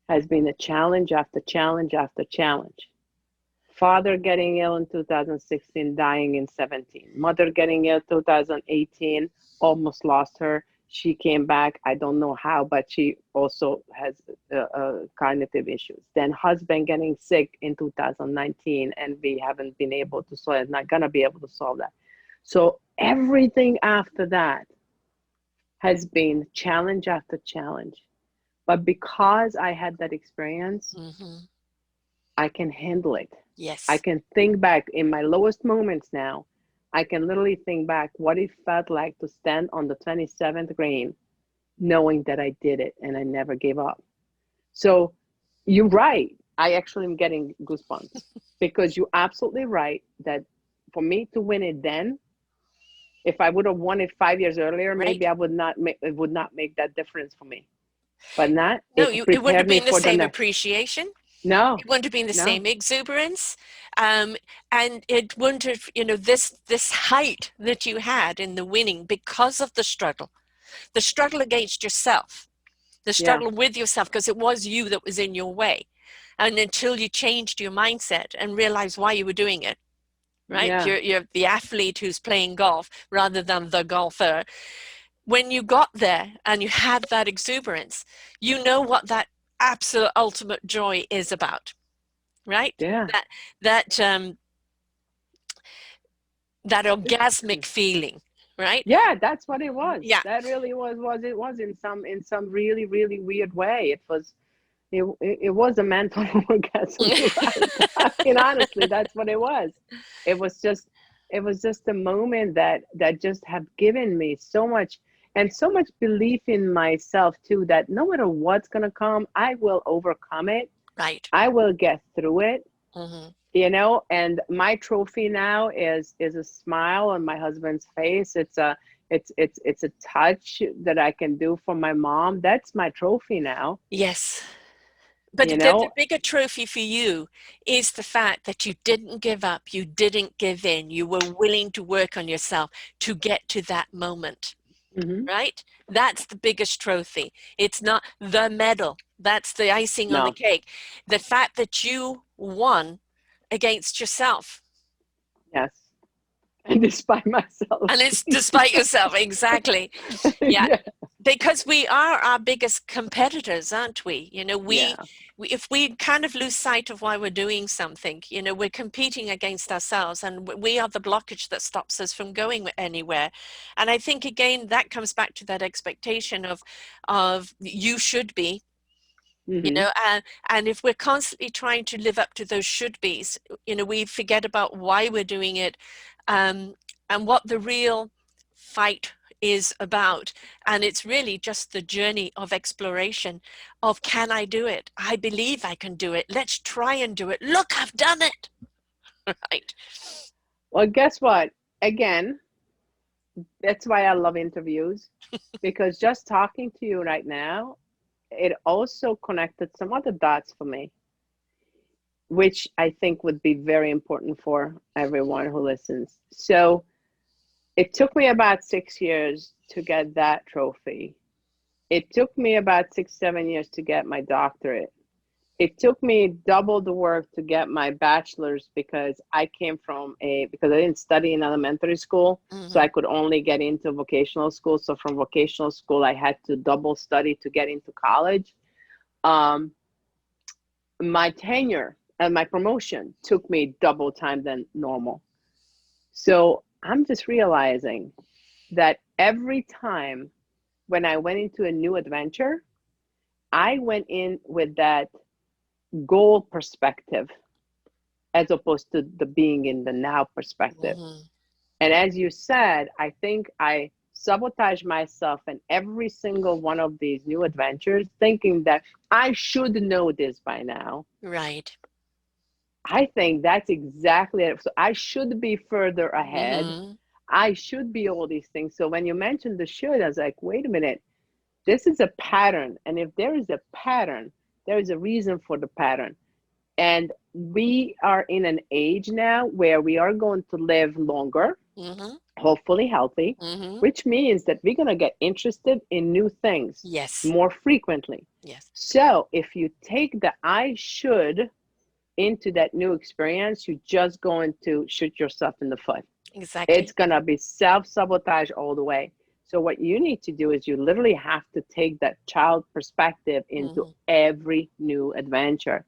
Speaker 2: has been a challenge after challenge after challenge. Father getting ill in 2016, dying in 17. Mother getting ill 2018, almost lost her. She came back. I don't know how, but she also has cognitive issues. Then husband getting sick in 2019, and we haven't been able to solve it. Not gonna be able to solve that. So everything after that has been challenge after challenge. But because I had that experience,
Speaker 1: Hmm.
Speaker 2: I can handle it. I
Speaker 1: Yes.
Speaker 2: can think back in my lowest moments now. I can literally think back what it felt like to stand on the 27th green, knowing that I did it and I never gave up. So you're right. I actually am getting goosebumps because you're absolutely right that for me to win it then, if I would have won it 5 years earlier, maybe
Speaker 1: Right?
Speaker 2: I would not make it would not make that difference for me. But not
Speaker 1: No,
Speaker 2: it
Speaker 1: it wouldn't have
Speaker 2: prepared me
Speaker 1: been the
Speaker 2: for the
Speaker 1: same
Speaker 2: next.
Speaker 1: appreciation.
Speaker 2: No,
Speaker 1: It wouldn't have been the
Speaker 2: no,
Speaker 1: same exuberance, um, and it wouldn't have, this height that you had in the winning because of the struggle against yourself, the
Speaker 2: yeah,
Speaker 1: struggle with yourself, because it was you that was in your way, and until you changed your mindset and realized why you were doing it, right?
Speaker 2: yeah,
Speaker 1: You're the athlete who's playing golf rather than the golfer. When you got there and you had that exuberance, you know what that absolute ultimate joy is about, right?
Speaker 2: yeah,
Speaker 1: That that orgasmic feeling, right?
Speaker 2: yeah. That's what it was.
Speaker 1: Yeah.
Speaker 2: That really was it was in some really really weird way. It was a mental orgasm. You're right. I mean, honestly, that's what it was. It was just it was just a moment that just have given me so much and so much belief in myself too. That no matter what's gonna come, I will overcome it.
Speaker 1: Right.
Speaker 2: I will get through it.
Speaker 1: Mm-hmm.
Speaker 2: And my trophy now is a smile on my husband's face. It's a touch that I can do for my mom. That's my trophy now.
Speaker 1: Yes. But
Speaker 2: You
Speaker 1: the
Speaker 2: know.
Speaker 1: bigger trophy for you is the fact that you didn't give up, you didn't give in, you were willing to work on yourself to get to that moment,
Speaker 2: Hmm.
Speaker 1: right? That's the biggest trophy. It's not the medal, that's the icing on the
Speaker 2: No.
Speaker 1: cake. The fact that you won against yourself.
Speaker 2: Yes. And despite myself.
Speaker 1: And it's despite yourself, exactly. Yeah,
Speaker 2: Yeah.
Speaker 1: because we are our biggest competitors, aren't we?
Speaker 2: Yeah.
Speaker 1: If we kind of lose sight of why we're doing something, we're competing against ourselves, and we are the blockage that stops us from going anywhere. And I think again that comes back to that expectation of you should be,
Speaker 2: Hmm.
Speaker 1: and if we're constantly trying to live up to those should be's, we forget about why we're doing it, um, and what the real fight is about. And it's really just the journey of exploration of, can I do it? I believe I can do it. Let's try and do it. Look, I've done it. Right.
Speaker 2: Well, guess what? Again, that's why I love interviews because just talking to you right now, it also connected some other dots for me, which I think would be very important for everyone who listens. So it took me about 6 years to get that trophy. It took me about 6, 7 years to get my doctorate. It took me double the work to get my bachelor's because because I didn't study in elementary school, so I
Speaker 1: Mm-hmm.
Speaker 2: could only get into vocational school. So from vocational school, I had to double study to get into college. Um, my tenure and my promotion took me double time than normal. So I'm just realizing that every time when I went into a new adventure, I went in with that goal perspective as opposed to the being in the now perspective.
Speaker 1: Mm-hmm.
Speaker 2: And as you said, I think I sabotage myself in every single one of these new adventures, thinking that I should know this by now.
Speaker 1: Right.
Speaker 2: I think that's exactly it. So I should be further ahead.
Speaker 1: Mm-hmm.
Speaker 2: I should be all these things. So when you mentioned the should, I was like, wait a minute, this is a pattern. And if there is a pattern, there is a reason for the pattern. And we are in an age now where we are going to live longer,
Speaker 1: Mm-hmm.
Speaker 2: hopefully healthy,
Speaker 1: Mm-hmm.
Speaker 2: which means that we're going to get interested in new things
Speaker 1: Yes.
Speaker 2: more frequently.
Speaker 1: Yes.
Speaker 2: So if you take the I should into that new experience, you're just going to shoot yourself in the foot. It's
Speaker 1: Exactly.
Speaker 2: going to be self-sabotage all the way. So what you need to do is you literally have to take that child perspective into
Speaker 1: Mm-hmm.
Speaker 2: every new adventure.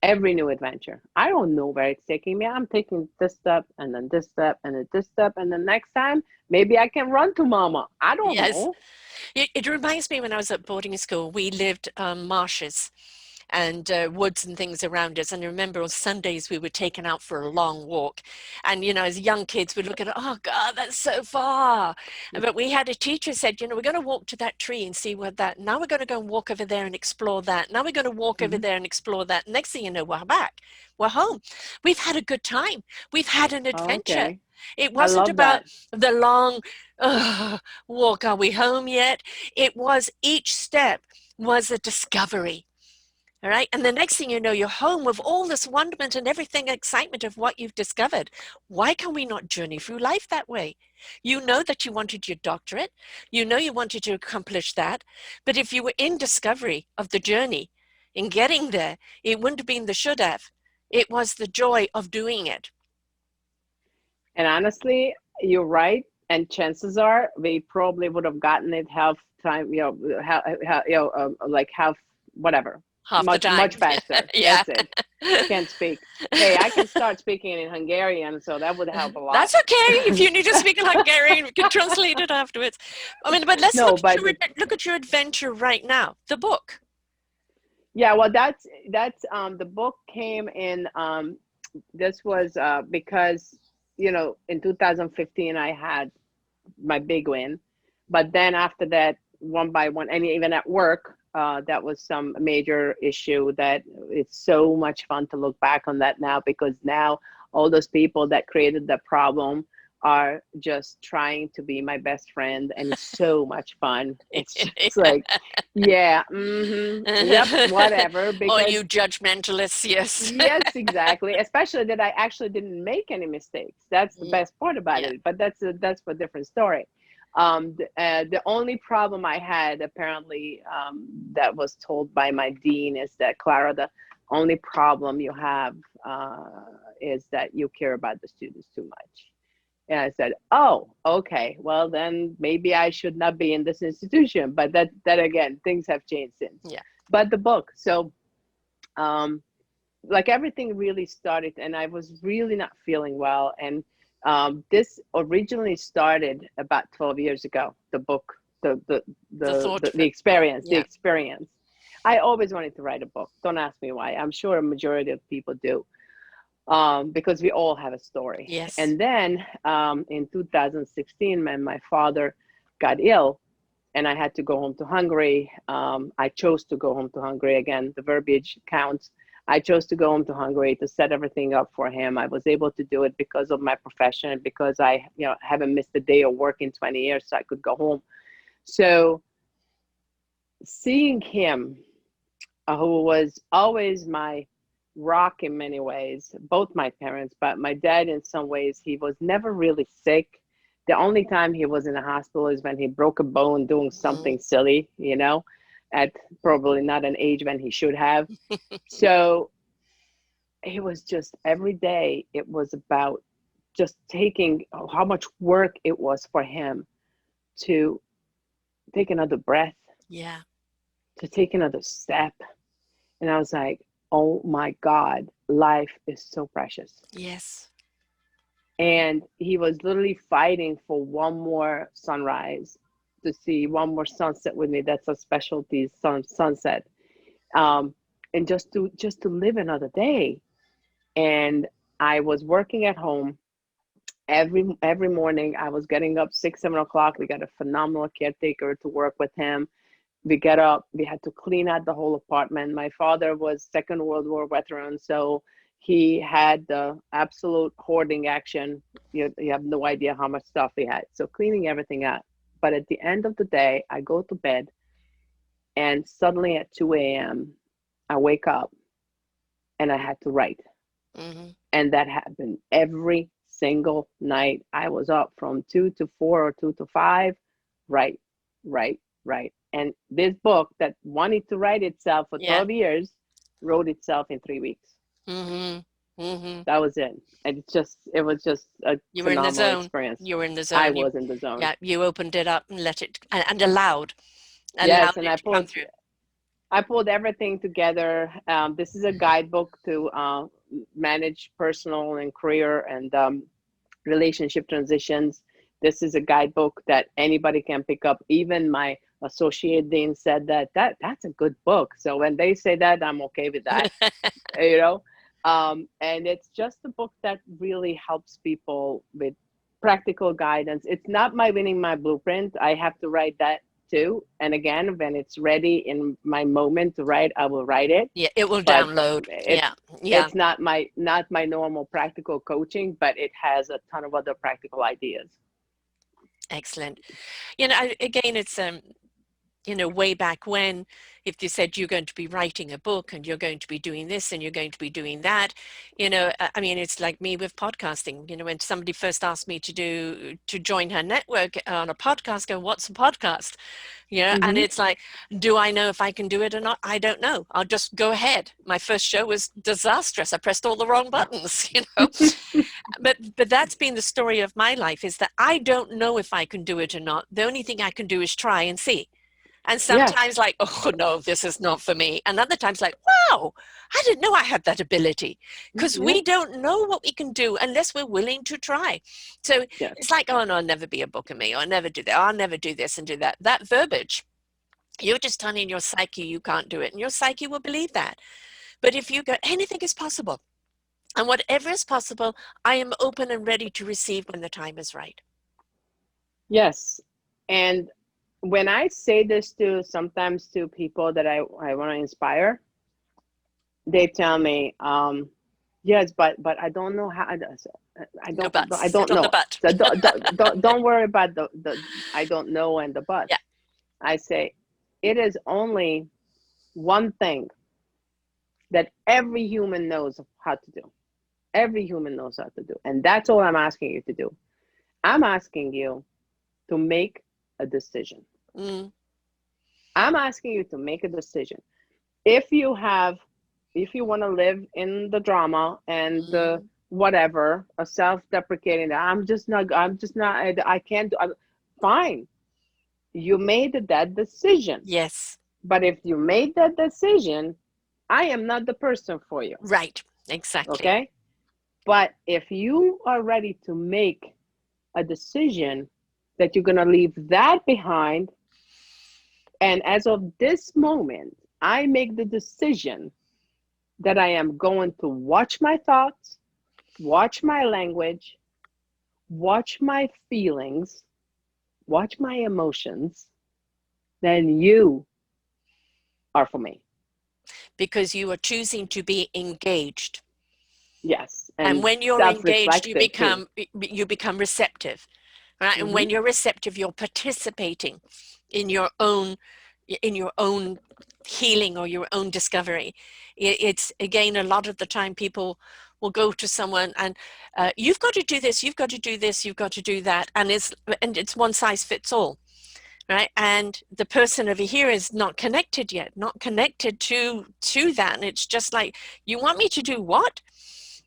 Speaker 2: Every new adventure. I don't know where it's taking me. I'm taking this step and then this step and then this step. And then next time, maybe I can run to mama. I don't
Speaker 1: Yes.
Speaker 2: know.
Speaker 1: It reminds me when I was at boarding school, we lived marshes. and woods and things around us. And I remember on Sundays we were taken out for a long walk. And, you know, as young kids, we'd look at it, oh God, that's so far. But we had a teacher said, you know, we're going to walk to that tree and see what that, now we're going to go and walk over there and explore that. Now we're going to walk over
Speaker 2: Mhm.
Speaker 1: there and explore that. Next thing you know, we're back. We're home. We've had a good time. We've had an adventure.
Speaker 2: Okay.
Speaker 1: It
Speaker 2: I
Speaker 1: wasn't
Speaker 2: love
Speaker 1: about
Speaker 2: that.
Speaker 1: the long walk. Are we home yet? It was each step was a discovery. All right. And the next thing you know, you're home with all this wonderment and everything, excitement of what you've discovered. Why can we not journey through life that way? You know that you wanted your doctorate. You know you wanted to accomplish that. But if you were in discovery of the journey, in getting there, it wouldn't have been the should have. It was the joy of doing it.
Speaker 2: And honestly, you're right. And chances are we probably would have gotten it half time, like half, whatever,
Speaker 1: Half the
Speaker 2: much
Speaker 1: time.
Speaker 2: faster.
Speaker 1: Yeah.
Speaker 2: That's it. Can't speak. Hey, I can start speaking in Hungarian, so that would help a lot.
Speaker 1: That's okay. If you need to speak in Hungarian, we can translate it afterwards. I mean, but let's
Speaker 2: No,
Speaker 1: look at
Speaker 2: but
Speaker 1: your adventure right now. The book.
Speaker 2: yeah, well, that's the book came in. This was because in 2015 I had my big win, but then after that, one by one, and even at work, that was some major issue that it's so much fun to look back on that now, because now all those people that created the problem are just trying to be my best friend, and it's so much fun. It's just like, yeah, yep, whatever,
Speaker 1: All
Speaker 2: because
Speaker 1: you judgmentalists, yes.
Speaker 2: yes, exactly. Especially that I actually didn't make any mistakes. That's the
Speaker 1: Yeah,
Speaker 2: best part about
Speaker 1: yeah.
Speaker 2: it. But that's a different story. The only problem I had, apparently, that was told by my dean, is that, Klara, the only problem you have is that you care about the students too much. And I said, oh, okay. Well, then maybe I should not be in this institution. But that again, things have changed since.
Speaker 1: Yeah.
Speaker 2: But the book, so. Um, like everything really started, and I was really not feeling well, and this originally started about 12 years ago. The book,
Speaker 1: The thought of
Speaker 2: the
Speaker 1: it.
Speaker 2: experience,
Speaker 1: Yeah.
Speaker 2: I always wanted to write a book. Don't ask me why. I'm sure a majority of people do, because we all have a story.
Speaker 1: Yes.
Speaker 2: And then in 2016, when my father got ill and I had to go home to Hungary, I chose to go home to Hungary. Again, the verbiage counts. I chose to go home to Hungary to set everything up for him. I was able to do it because of my profession, because I, haven't missed a day of work in 20 years, so I could go home. So seeing him, who was always my rock in many ways, both my parents, but my dad in some ways, he was never really sick. The only time he was in the hospital is when he broke a bone doing something silly, at probably not an age when he should have. So it was just every day, it was about just taking how much work it was for him to take another breath,
Speaker 1: Yeah.
Speaker 2: to take another step. And I was like, oh my God, life is so precious.
Speaker 1: Yes.
Speaker 2: And he was literally fighting for one more sunrise, to see one more sunset with me. That's a specialty, sunset. And just to live another day. And I was working at home every morning. I was getting up 6, 7 o'clock. We got a phenomenal caretaker to work with him. We get up, we had to clean out the whole apartment. My father was Second World War veteran, so he had the absolute hoarding action. You have no idea how much stuff he had. So cleaning everything out. But at the end of the day, I go to bed, and suddenly at 2 a.m., I wake up and I had to write.
Speaker 1: Mm-hmm.
Speaker 2: And that happened every single night. I was up from 2 to 4 or 2 to 5, right, right, right. And this book that wanted to write itself for
Speaker 1: Yeah.
Speaker 2: 12 years wrote itself in 3 weeks.
Speaker 1: Mm-hmm. Mm-hmm.
Speaker 2: That was it. And it was just a
Speaker 1: You were in the
Speaker 2: phenomenal
Speaker 1: zone.
Speaker 2: experience.
Speaker 1: You were in the
Speaker 2: I
Speaker 1: zone.
Speaker 2: was in the zone.
Speaker 1: You opened it up and let it, and allowed
Speaker 2: Yes, and
Speaker 1: it to come through.
Speaker 2: I pulled everything together. This is a guidebook to manage personal and career and relationship transitions. This is a guidebook that anybody can pick up. Even my associate dean said that's a good book. So when they say that, I'm okay with that, you know. And it's just a book that really helps people with practical guidance. It's not my winning my blueprint. I have to write that too. And again, when it's ready in my moment to write, I will write it.
Speaker 1: Yeah, it will
Speaker 2: But
Speaker 1: download.
Speaker 2: it's
Speaker 1: Yeah, yeah.
Speaker 2: it's not my normal practical coaching, but it has a ton of other practical ideas.
Speaker 1: Excellent. Again, it's way back when, if you said you're going to be writing a book and you're going to be doing this and you're going to be doing that, I mean, it's like me with podcasting. When somebody first asked me to join her network on a podcast, go, what's a podcast? And
Speaker 2: Mm-hmm.
Speaker 1: it's like, do I know if I can do it or not? I don't know. I'll just go ahead. My first show was disastrous. I pressed all the wrong buttons, But that's been the story of my life, is that I don't know if I can do it or not. The only thing I can do is try and see. And
Speaker 2: Yes.
Speaker 1: sometimes like, oh no, this is not for me. And other times like, wow, I didn't know I had that ability. Because
Speaker 2: Yeah.
Speaker 1: we don't know what we can do unless we're willing to try. So
Speaker 2: Yes.
Speaker 1: it's like, oh no, I'll never be a book of me, or I'll never do that, or I'll never do this and do that. That verbiage, you're just telling your psyche you can't do it. And your psyche will believe that. But if you go, anything is possible. And whatever is possible, I am open and ready to receive when the time is right.
Speaker 2: Yes. And when I say this to sometimes to people that I want to inspire, they tell me, yes, but I don't know how. I
Speaker 1: No
Speaker 2: don't
Speaker 1: buts.
Speaker 2: I
Speaker 1: Sit
Speaker 2: don't
Speaker 1: on the
Speaker 2: know.
Speaker 1: butt.
Speaker 2: So don't worry about the I don't know and the but.
Speaker 1: Yeah.
Speaker 2: I say it is only one thing that every human knows how to do. Every human knows how to do, and that's all I'm asking you to do. I'm asking you to make a decision.
Speaker 1: Mm,
Speaker 2: I'm asking you to make a decision. If you have, if you want to live in the drama and the
Speaker 1: mm,
Speaker 2: whatever, a self-deprecating, I'm just not, I can't do, fine. You made that decision.
Speaker 1: yes.
Speaker 2: But if you made that decision, I am not the person for you.
Speaker 1: Right. Exactly.
Speaker 2: Okay. But if you are ready to make a decision that you're going to leave that behind, and as of this moment, I make the decision that I am going to watch my thoughts, watch my language, watch my feelings, watch my emotions, then you are for me.
Speaker 1: Because you are choosing to be engaged.
Speaker 2: Yes.
Speaker 1: And
Speaker 2: And
Speaker 1: when you're
Speaker 2: self
Speaker 1: engaged,
Speaker 2: reflective too.
Speaker 1: you become receptive, right? And
Speaker 2: Mm-hmm.
Speaker 1: when you're receptive, you're participating in your own healing or your own discovery. It's again, a lot of the time people will go to someone and you've got to do this, you've got to do this, you've got to do that, and it's one size fits all, right? And the person over here is not connected yet, not connected to that. And it's just like, you want me to do what?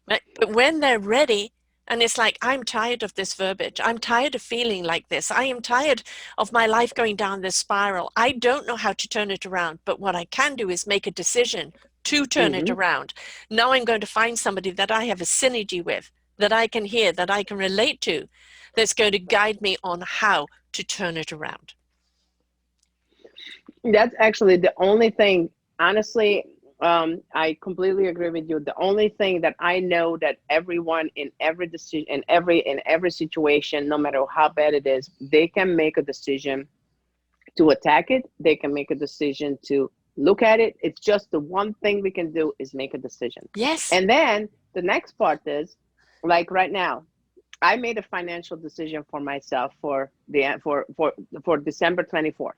Speaker 1: Right? But when they're ready, and it's like, I'm tired of this verbiage. I'm tired of feeling like this. I am tired of my life going down this spiral. I don't know how to turn it around. But what I can do is make a decision to turn it
Speaker 2: Mm-hmm.
Speaker 1: around. Now I'm going to find somebody that I have a synergy with, that I can hear, that I can relate to, that's going to guide me on how to turn it around.
Speaker 2: That's actually the only thing, honestly, I completely agree with you. The only thing that I know that everyone in every decision, in every situation, no matter how bad it is, they can make a decision to attack it. They can make a decision to look at it. It's just the one thing we can do is make a decision.
Speaker 1: Yes.
Speaker 2: And then the next part is, like right now, I made a financial decision for myself for December 24th.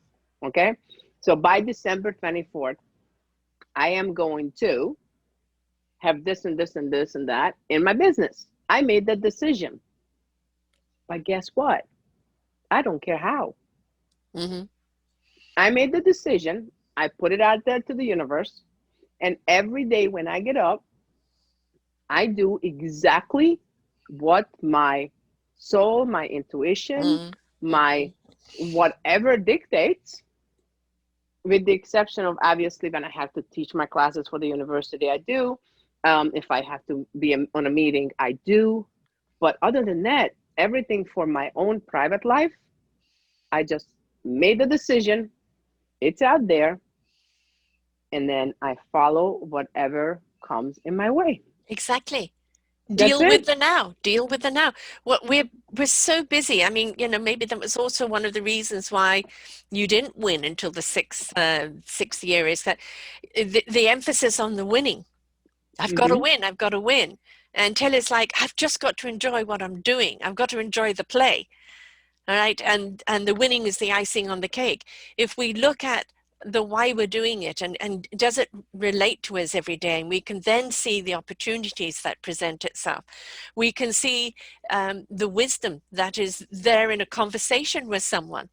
Speaker 2: Okay? So by December 24th, I am going to have this and this and this and that in my business. I made that decision. But guess what? I don't care how.
Speaker 1: Mm-hmm.
Speaker 2: I made the decision. I put it out there to the universe. And every day when I get up, I do exactly what my soul, my intuition, my
Speaker 1: Mm-hmm.
Speaker 2: whatever dictates, with the exception of obviously when I have to teach my classes for the university, I do. If I have to be on a meeting, I do. But other than that, everything for my own private life, I just made the decision. It's out there, and then I follow whatever comes in my way.
Speaker 1: Exactly.
Speaker 2: That's
Speaker 1: Deal with
Speaker 2: it.
Speaker 1: the now. Deal with the now. What we're so busy. I mean, maybe that was also one of the reasons why you didn't win until the sixth year, is that the emphasis on the winning. I've got to
Speaker 2: Hmm.
Speaker 1: win. I've got to win. Until it's like, I've just got to enjoy what I'm doing. I've got to enjoy the play. All right. And the winning is the icing on the cake. If we look at the why we're doing it, and does it relate to us every day, and we can then see the opportunities that present itself. We can see the wisdom that is there in a conversation with someone,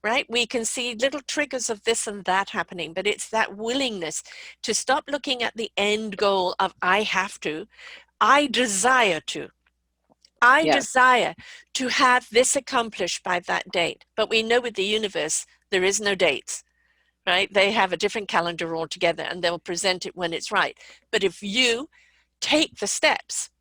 Speaker 1: right? We can see little triggers of this and that happening, but it's that willingness to stop looking at the end goal of I have to, I desire to. I
Speaker 2: Yes.
Speaker 1: desire to have this accomplished by that date. But we know with the universe, there is no dates, right? They have a different calendar altogether, and they'll present it when it's right. But if you take the steps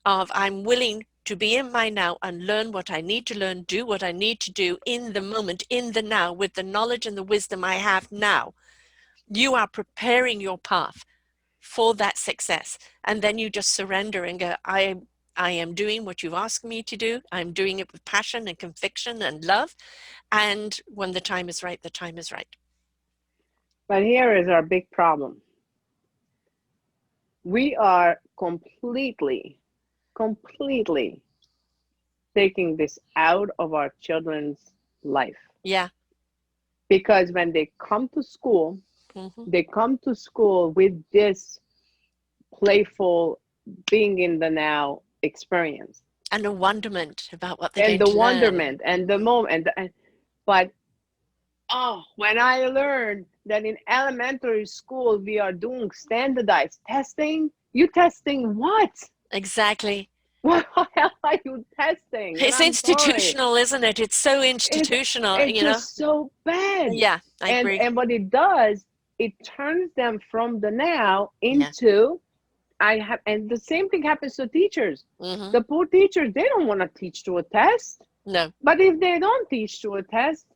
Speaker 1: of I'm willing to be in my now and learn what I need to learn, do what I need to do in the moment, in the now, with the knowledge and the wisdom I have now, you are preparing your path for that success. And then you just surrender and go, I am doing what you've asked me to do. I'm doing it with passion and conviction and love. And when the time is right, the time is right.
Speaker 2: But here is our big problem. We are completely taking this out of our children's life.
Speaker 1: Yeah.
Speaker 2: Because when they come to school,
Speaker 1: Mm-hmm.
Speaker 2: they come to school with this playful being in the now experience
Speaker 1: And a wonderment about what they're
Speaker 2: and
Speaker 1: going
Speaker 2: the
Speaker 1: to learn.
Speaker 2: wonderment and the moment. But oh, when I learned that in elementary school we are doing standardized testing, you testing what?
Speaker 1: Exactly.
Speaker 2: What the hell are you testing? And
Speaker 1: It's
Speaker 2: I'm sorry.
Speaker 1: institutional, isn't it? It's so
Speaker 2: It's
Speaker 1: institutional,
Speaker 2: it's just so bad.
Speaker 1: Yeah, I agree.
Speaker 2: And what it does, it turns them from the now
Speaker 1: Yeah.
Speaker 2: into I have, and the same thing happens to teachers.
Speaker 1: Mm-hmm.
Speaker 2: The poor teachers, they don't want to teach to a test.
Speaker 1: No.
Speaker 2: But if they don't teach to a test,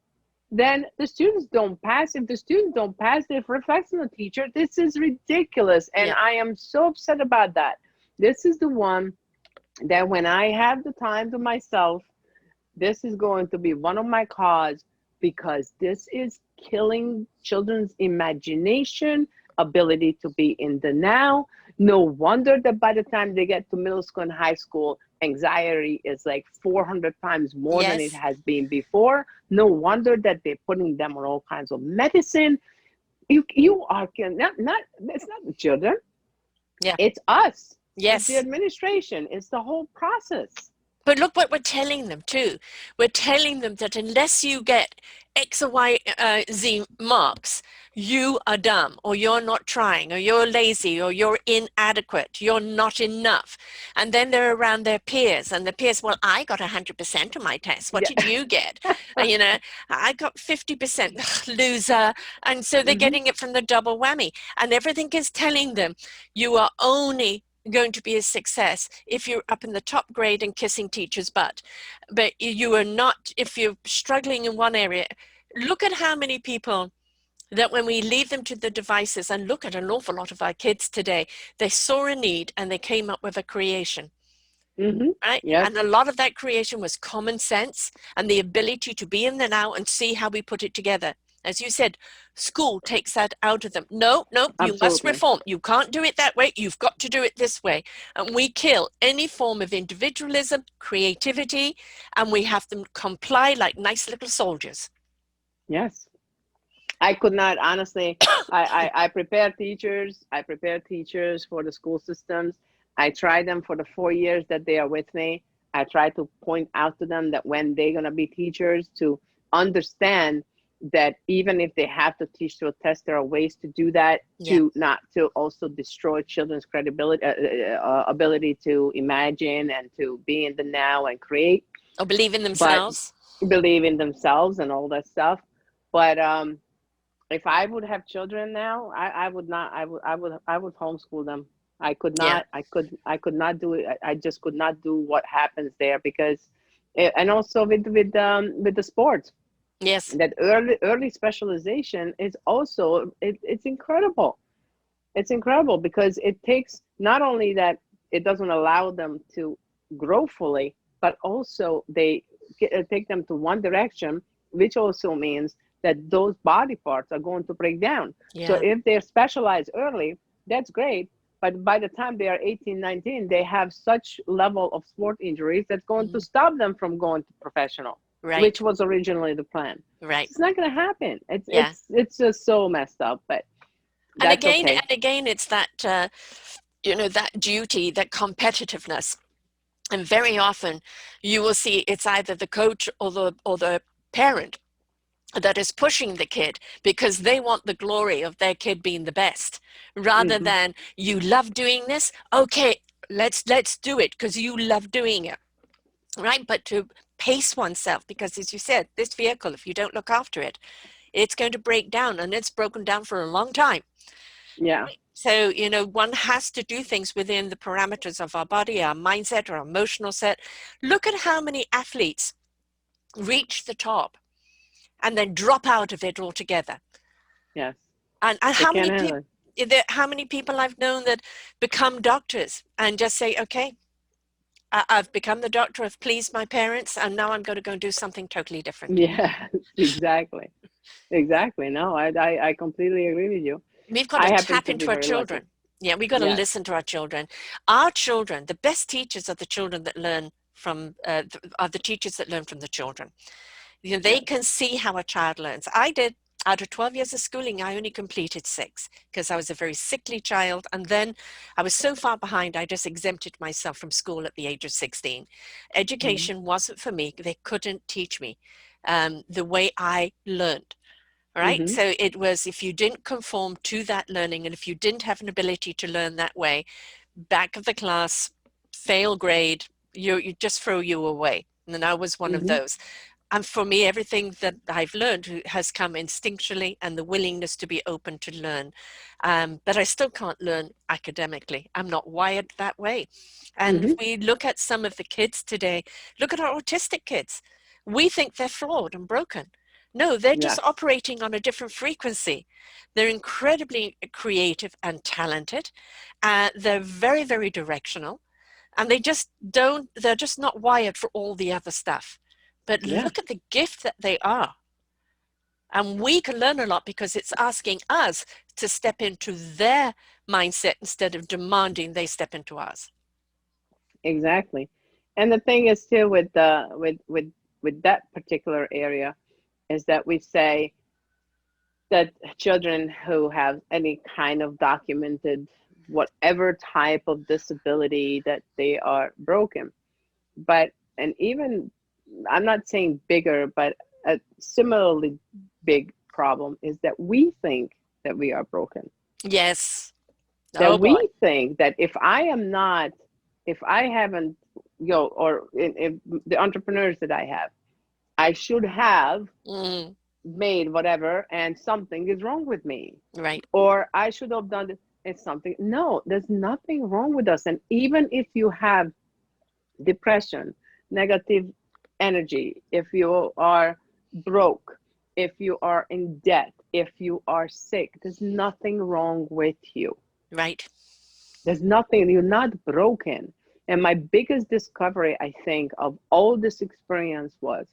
Speaker 2: then the students don't pass. If the students don't pass, it reflects on the teacher. This is ridiculous. And
Speaker 1: Yeah.
Speaker 2: I am so upset about that. This is the one that when I have the time to myself, this is going to be one of my cause because this is killing children's imagination, ability to be in the now. No wonder that by the time they get to middle school and high school, anxiety is like 400 times more than it
Speaker 1: Yes.
Speaker 2: has been before. No wonder that they're putting them on all kinds of medicine. You are not it's not the children,
Speaker 1: Yeah.
Speaker 2: it's us. It's the
Speaker 1: Yes.
Speaker 2: administration. It's the whole process.
Speaker 1: But look what we're telling them too. We're telling them that unless you get X or Y, Z marks, you are dumb, or you're not trying, or you're lazy, or you're inadequate, you're not enough. And then they're around their peers, and the peers, well, I got 100% on my test. What
Speaker 2: Yeah.
Speaker 1: did you get? I got 50%, loser. And so they're
Speaker 2: Hmm.
Speaker 1: getting it from the double whammy. And everything is telling them you are only going to be a success if you're up in the top grade and kissing teachers' butt. But you are not, if you're struggling in one area. Look at how many people that when we leave them to the devices, and look at an awful lot of our kids today, they saw a need and they came up with a creation.
Speaker 2: Hmm.
Speaker 1: Right?
Speaker 2: Yes.
Speaker 1: And a lot of that creation was common sense and the ability to be in the now and see how we put it together. As you said, school takes that out of them. No, no, you must
Speaker 2: Absolutely.
Speaker 1: reform. You can't do it that way. You've got to do it this way. And we kill any form of individualism, creativity, and we have them comply like nice little soldiers.
Speaker 2: Yes. I could not honestly. I prepare teachers. I prepare teachers for the school systems. I try them for the 4 years that they are with me. I try to point out to them that when they're gonna be teachers, to understand that even if they have to teach to a test, there are ways to do that
Speaker 1: Yeah.
Speaker 2: to not to also destroy children's credibility, ability to imagine and to be in the now and create,
Speaker 1: Or believe in
Speaker 2: but
Speaker 1: themselves.
Speaker 2: believe in themselves and all that stuff. But if I would have children now, I would not. I would homeschool them. I could
Speaker 1: Yeah.
Speaker 2: not. I could not do it. I just could not do what happens there because, and also with the sports.
Speaker 1: Yes.
Speaker 2: That early specialization is also, it's incredible. It's incredible because it takes, not only that it doesn't allow them to grow fully, but also they take them to one direction, which also means that those body parts are going to break down. So
Speaker 1: Yeah.
Speaker 2: if they're specialized early, that's great. But by the time they are 18, 19, they have such level of sport injuries that's going to
Speaker 1: Mhm.
Speaker 2: stop them from going to professional, which
Speaker 1: Right.
Speaker 2: was originally the plan.
Speaker 1: Right.
Speaker 2: It's not going to happen. It's
Speaker 1: Yeah.
Speaker 2: it's it's just so messed up, but that's okay.
Speaker 1: And again, it's that that duty, that competitiveness, and very often you will see it's either the coach or the parent that is pushing the kid because they want the glory of their kid being the best, rather
Speaker 2: Hmm.
Speaker 1: than you love doing this. Okay, let's do it because you love doing it, right? But to pace oneself, because as you said, this vehicle, if you don't look after it, it's going to break down, and it's broken down for a long time.
Speaker 2: Yeah.
Speaker 1: So, one has to do things within the parameters of our body, our mindset, our emotional set. Look at how many athletes reach the top and then drop out of it altogether.
Speaker 2: Yes.
Speaker 1: And
Speaker 2: They can't handle it.
Speaker 1: how many people I've known that become doctors and just say, okay, I've become the doctor, I've pleased my parents, and now I'm going to go and do something totally different.
Speaker 2: Yes, exactly. Exactly. No, I completely agree with you.
Speaker 1: We've got
Speaker 2: I
Speaker 1: to
Speaker 2: happen
Speaker 1: tap
Speaker 2: to be
Speaker 1: into our
Speaker 2: very lucky.
Speaker 1: children. Yeah, we've got to
Speaker 2: Yes.
Speaker 1: listen to our children. Our children, the best teachers are the children that learn from, are the teachers that learn from the children. They
Speaker 2: Yes.
Speaker 1: can see how a child learns. I did. Out of 12 years of schooling, I only completed 6 because I was a very sickly child. And then I was so far behind, I just exempted myself from school at the age of 16.
Speaker 2: Mhm.
Speaker 1: Education wasn't for me. They couldn't teach me the way I learned. All right.
Speaker 2: Mhm.
Speaker 1: So it was, if you didn't conform to that learning and if you didn't have an ability to learn that way, back of the class, fail grade, you just throw you away. And I was one of
Speaker 2: Mhm.
Speaker 1: those. And for me, everything that I've learned has come instinctually, and the willingness to be open to learn. But I still can't learn academically. I'm not wired that way. And if
Speaker 2: Mhm.
Speaker 1: we look at some of the kids today, look at our autistic kids. We think they're flawed and broken. No, they're just
Speaker 2: Yes.
Speaker 1: operating on a different frequency. They're incredibly creative and talented. They're very, very directional, and they're just not wired for all the other stuff. But
Speaker 2: Yeah.
Speaker 1: look at the gift that they are. And we can learn a lot because it's asking us to step into their mindset instead of demanding they step into ours.
Speaker 2: Exactly. And the thing is too with the with that particular area is that we say that children who have any kind of documented whatever type of disability that they are broken. But and even, I'm not saying bigger, but a similarly big problem is that we think that we are broken.
Speaker 1: Yes.
Speaker 2: That
Speaker 1: Oh boy.
Speaker 2: we think that if I am not, if I haven't, or in the entrepreneurs that I have, I should have
Speaker 1: Mm,
Speaker 2: made whatever, and something is wrong with me,
Speaker 1: right.
Speaker 2: or I should have done it. It's something. No, there's nothing wrong with us. And even if you have depression, negative energy, if you are broke, if you are in debt, if you are sick, there's nothing wrong with you.
Speaker 1: Right.
Speaker 2: There's nothing, you're not broken. And my biggest discovery, I think, of all this experience was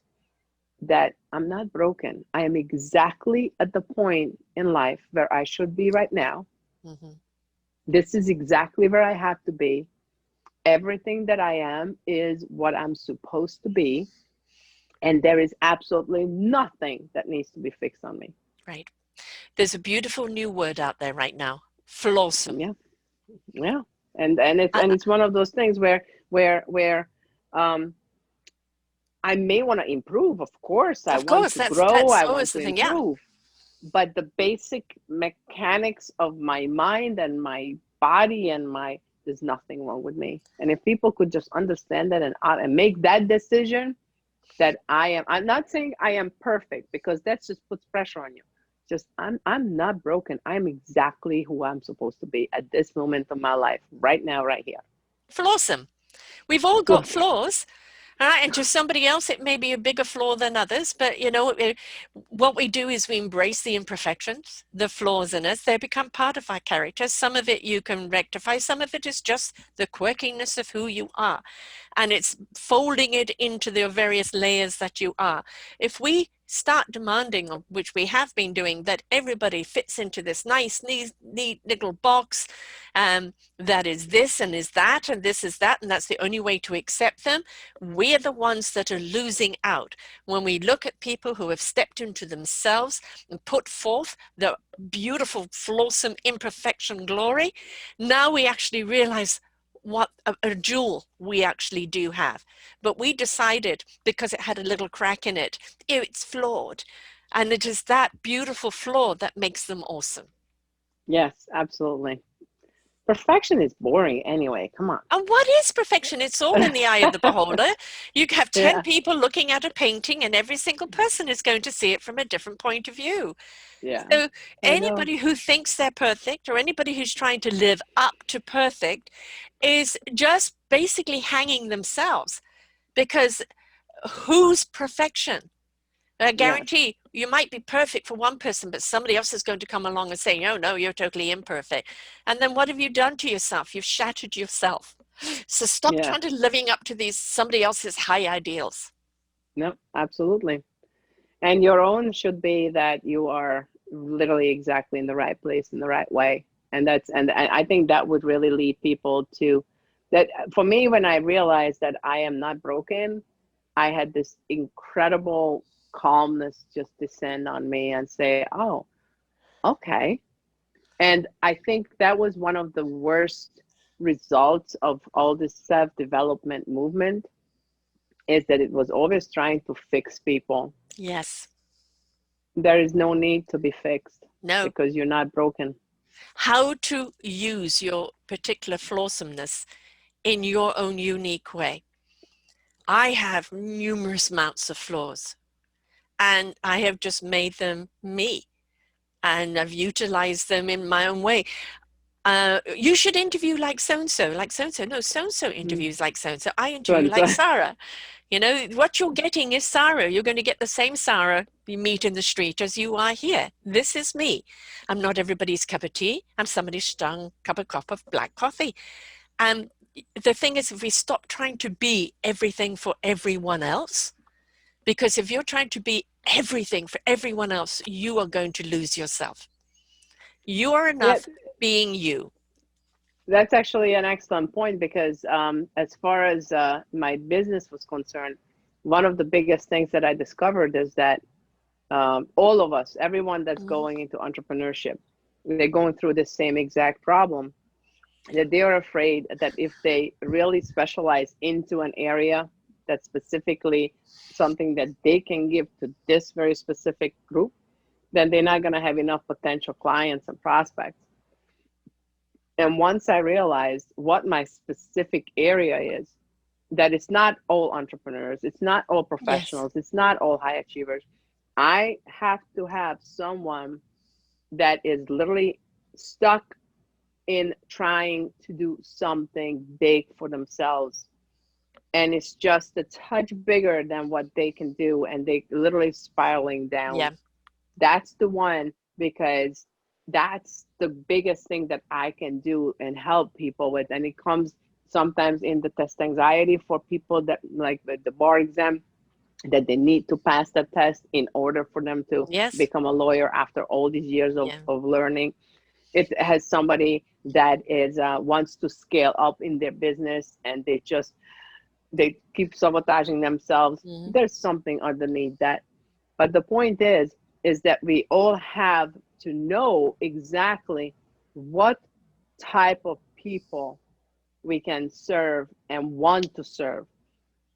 Speaker 2: that I'm not broken. I am exactly at the point in life where I should be right now.
Speaker 1: Hmm.
Speaker 2: This is exactly where I have to be. Everything that I am is what I'm supposed to be. And there is absolutely nothing that needs to be fixed on me.
Speaker 1: Right. There's a beautiful new word out there right now. Flawsome.
Speaker 2: Yeah, yeah. And it's
Speaker 1: Uh,
Speaker 2: and it's one of those things where um I may want to improve. Of course, I
Speaker 1: of
Speaker 2: want
Speaker 1: course,
Speaker 2: to grow,
Speaker 1: that's
Speaker 2: I want
Speaker 1: always
Speaker 2: to
Speaker 1: the thing. Yeah.
Speaker 2: improve. But the basic mechanics of my mind and my body and my, there's nothing wrong with me. And if people could just understand that and make that decision, that I'm not saying I am perfect, because that just puts pressure on you. Just I'm not broken. I'm exactly who I'm supposed to be at this moment of my life, right now, right here.
Speaker 1: Flawsome. We've all got
Speaker 2: Plus,
Speaker 1: flaws. All right, and to somebody else, it may be a bigger flaw than others, but what we do is we embrace the imperfections, the flaws in us. They become part of our character. Some of it you can rectify, some of it is just the quirkiness of who you are. And it's folding it into the various layers that you are. If we start demanding, which we have been doing, that everybody fits into this nice, neat little box, that is this and is that, and this is that, and that's the only way to accept them, we're the ones that are losing out. When we look at people who have stepped into themselves and put forth the beautiful, flawsome, imperfection glory, now we actually realize what a jewel we actually do have. But we decided, because it had a little crack in it, it's flawed. And it is that beautiful flaw that makes them awesome.
Speaker 2: Yes, absolutely. Perfection is boring anyway. Come on.
Speaker 1: And what is perfection? It's all in the eye of the beholder. You have 10
Speaker 2: Yeah,
Speaker 1: people looking at a painting, and every single person is going to see it from a different point of view.
Speaker 2: yeah,
Speaker 1: So
Speaker 2: I know.
Speaker 1: anybody who thinks they're perfect, or anybody who's trying to live up to perfect, is just basically hanging themselves, because whose perfection? I
Speaker 2: Yes,
Speaker 1: guarantee you might be perfect for one person, but somebody else is going to come along and say, no, no, you're totally imperfect. And then what have you done to yourself? You've shattered yourself. So stop
Speaker 2: yeah,
Speaker 1: trying to living up to these somebody else's high ideals.
Speaker 2: no, absolutely. And your own should be that you are literally exactly in the right place in the right way. And I think that would really lead people to that. For me, when I realized that I am not broken, I had this incredible calmness just descend on me and say, oh, okay. And I think that was one of the worst results of all this self-development movement, is that it was always trying to fix people.
Speaker 1: Yes.
Speaker 2: There is no need to be fixed
Speaker 1: No.
Speaker 2: because you're not broken.
Speaker 1: How to use your particular flawsomeness in your own unique way. I have numerous amounts of flaws, and I have just made them me, and I've utilized them in my own way. You should interview like so-and-so, like so-and-so. No, so-and-so
Speaker 2: Mm.
Speaker 1: interviews like so-and-so. I
Speaker 2: So
Speaker 1: interview
Speaker 2: and so,
Speaker 1: like Sarah. What you're getting is Sarah. You're going to get the same Sarah you meet in the street as you are here. This is me. I'm not everybody's cup of tea. I'm somebody's strong cup of black coffee. And the thing is, if we stop trying to be everything for everyone else, because if you're trying to be everything for everyone else, you are going to lose yourself. You are
Speaker 2: yeah,
Speaker 1: enough being you.
Speaker 2: that's actually an excellent point because as far as my business was concerned, one of the biggest things that I discovered is that all of us, everyone that's
Speaker 1: Mhm.
Speaker 2: going into entrepreneurship, they're going through the same exact problem, that they are afraid that if they really specialize into an area that's specifically something that they can give to this very specific group, then they're not going to have enough potential clients and prospects. And once I realized what my specific area is, that it's not all entrepreneurs, it's not all
Speaker 1: Yes.
Speaker 2: professionals, it's not all high achievers. I have to have someone that is literally stuck in trying to do something big for themselves. And it's just a touch bigger than what they can do, and they literally spiraling down.
Speaker 1: Yeah.
Speaker 2: That's the one, because that's the biggest thing that I can do and help people with. And it comes sometimes in the test anxiety for people that, like with the bar exam, that they need to pass that test in order for them to
Speaker 1: Yes.
Speaker 2: become a lawyer after all these years
Speaker 1: Yeah.
Speaker 2: of learning. It has somebody that is wants to scale up in their business, and they keep sabotaging themselves.
Speaker 1: Mhm.
Speaker 2: There's something underneath that. But the point is that we all have to know exactly what type of people we can serve and want to serve.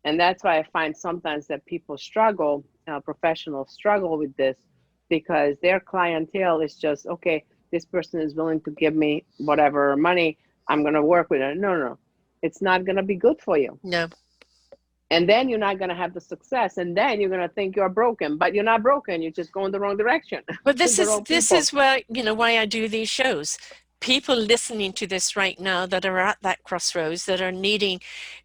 Speaker 2: And that's why I find sometimes that people struggle, professionals struggle with this, because their clientele is just, okay, this person is willing to give me whatever money, I'm going to work with it. No, no, no. It's not going to be good for you.
Speaker 1: No.
Speaker 2: And then you're not going to have the success. And then you're going to think you're broken, but you're not broken. You're just going the wrong direction
Speaker 1: But
Speaker 2: with
Speaker 1: this
Speaker 2: the
Speaker 1: is
Speaker 2: wrong
Speaker 1: this
Speaker 2: people.
Speaker 1: is where, why I do these shows. people listening to this right now that are at that crossroads, that are needing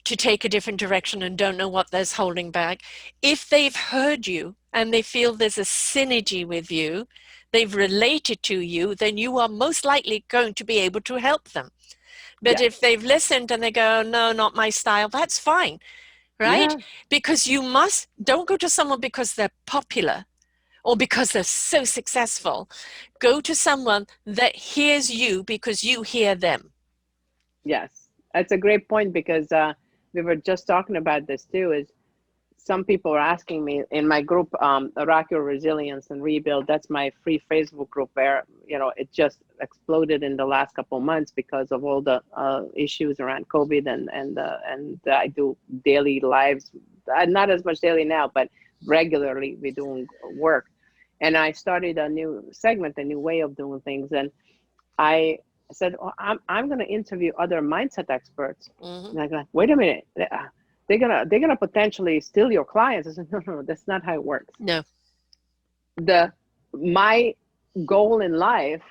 Speaker 1: to take a different direction and don't know what there's holding back, if they've heard you and they feel there's a synergy with you, they've related to you, then you are most likely going to be able to help them. But
Speaker 2: Yes.
Speaker 1: if they've listened and they go, no, not my style, that's fine, right?
Speaker 2: Yeah.
Speaker 1: Because don't go to someone because they're popular or because they're so successful. Go to someone that hears you because you hear them.
Speaker 2: Yes. That's a great point, because we were just talking about this too. Is some people are asking me in my group, Rock Your Resilience and Rebuild. That's my free Facebook group where, it just exploded in the last couple of months because of all the issues around COVID, and I do daily lives, not as much daily now, but regularly we're doing work. And I started a new segment, a new way of doing things. And I said, oh, I'm going to interview other mindset experts.
Speaker 1: Mm-hmm.
Speaker 2: And I go, wait a minute, they're gonna potentially steal your clients. I said, no, that's not how it works.
Speaker 1: No.
Speaker 2: My goal in life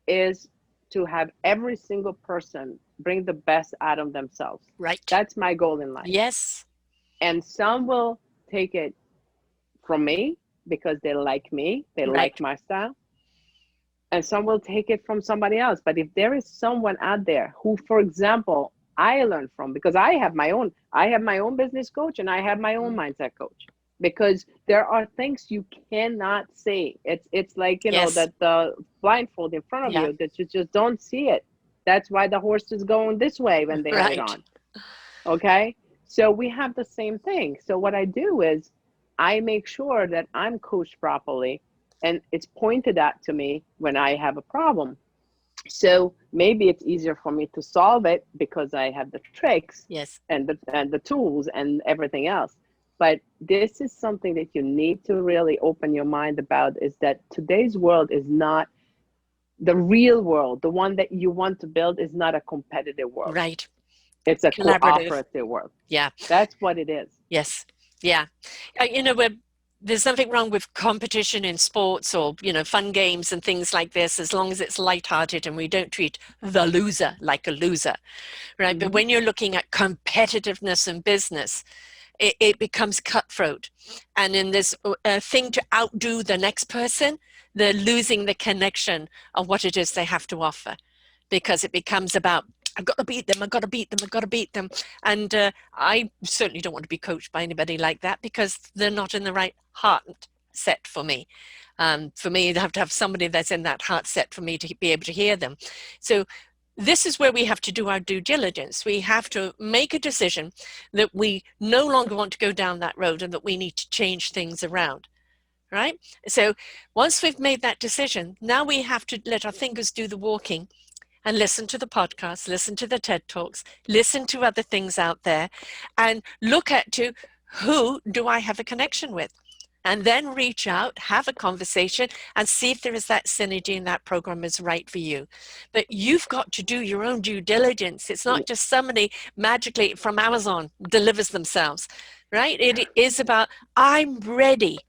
Speaker 2: is to have every single person bring the best out of themselves.
Speaker 1: Right.
Speaker 2: That's my goal in life.
Speaker 1: Yes.
Speaker 2: And some will take it from me because they like me, they
Speaker 1: Right.
Speaker 2: like my style. And some will take it from somebody else. But if there is someone out there who, for example, I learn from, because I have my own business coach, and I have my own mindset coach, because there are things you cannot see. It's like,
Speaker 1: Yes.
Speaker 2: that the blindfold in front of
Speaker 1: Yeah.
Speaker 2: you, that you just don't see it. That's why the horse is going this way when they have it
Speaker 1: Right.
Speaker 2: on. Okay. So we have the same thing. So what I do is I make sure that I'm coached properly, and it's pointed out to me when I have a problem. So maybe it's easier for me to solve it because I have the tricks
Speaker 1: Yes.
Speaker 2: and the tools and everything else. But this is something that you need to really open your mind about, is that today's world is not the real world. The one that you want to build is not a competitive world.
Speaker 1: Right.
Speaker 2: It's a
Speaker 1: Collaborative.
Speaker 2: cooperative world.
Speaker 1: Yeah.
Speaker 2: That's what it is.
Speaker 1: Yes. Yeah. There's nothing wrong with competition in sports or, fun games and things like this, as long as it's lighthearted and we don't treat the loser like a loser, right? But when you're looking at competitiveness in business, it becomes cutthroat. And in this thing to outdo the next person, they're losing the connection of what it is they have to offer, because it becomes about, I've got to beat them, I've got to beat them, I've got to beat them. And I certainly don't want to be coached by anybody like that, because they're not in the right heart set for me. For me, you have to have somebody that's in that heart set for me to be able to hear them. So this is where we have to do our due diligence. We have to make a decision that we no longer want to go down that road and that we need to change things around, right? So once we've made that decision, now we have to let our fingers do the walking and listen to the podcasts, listen to the TED Talks, listen to other things out there, and look at who do I have a connection with? And then reach out, have a conversation, and see if there is that synergy and that program is right for you. But you've got to do your own due diligence. It's not just somebody magically from Amazon delivers themselves, right? It is about, I'm ready.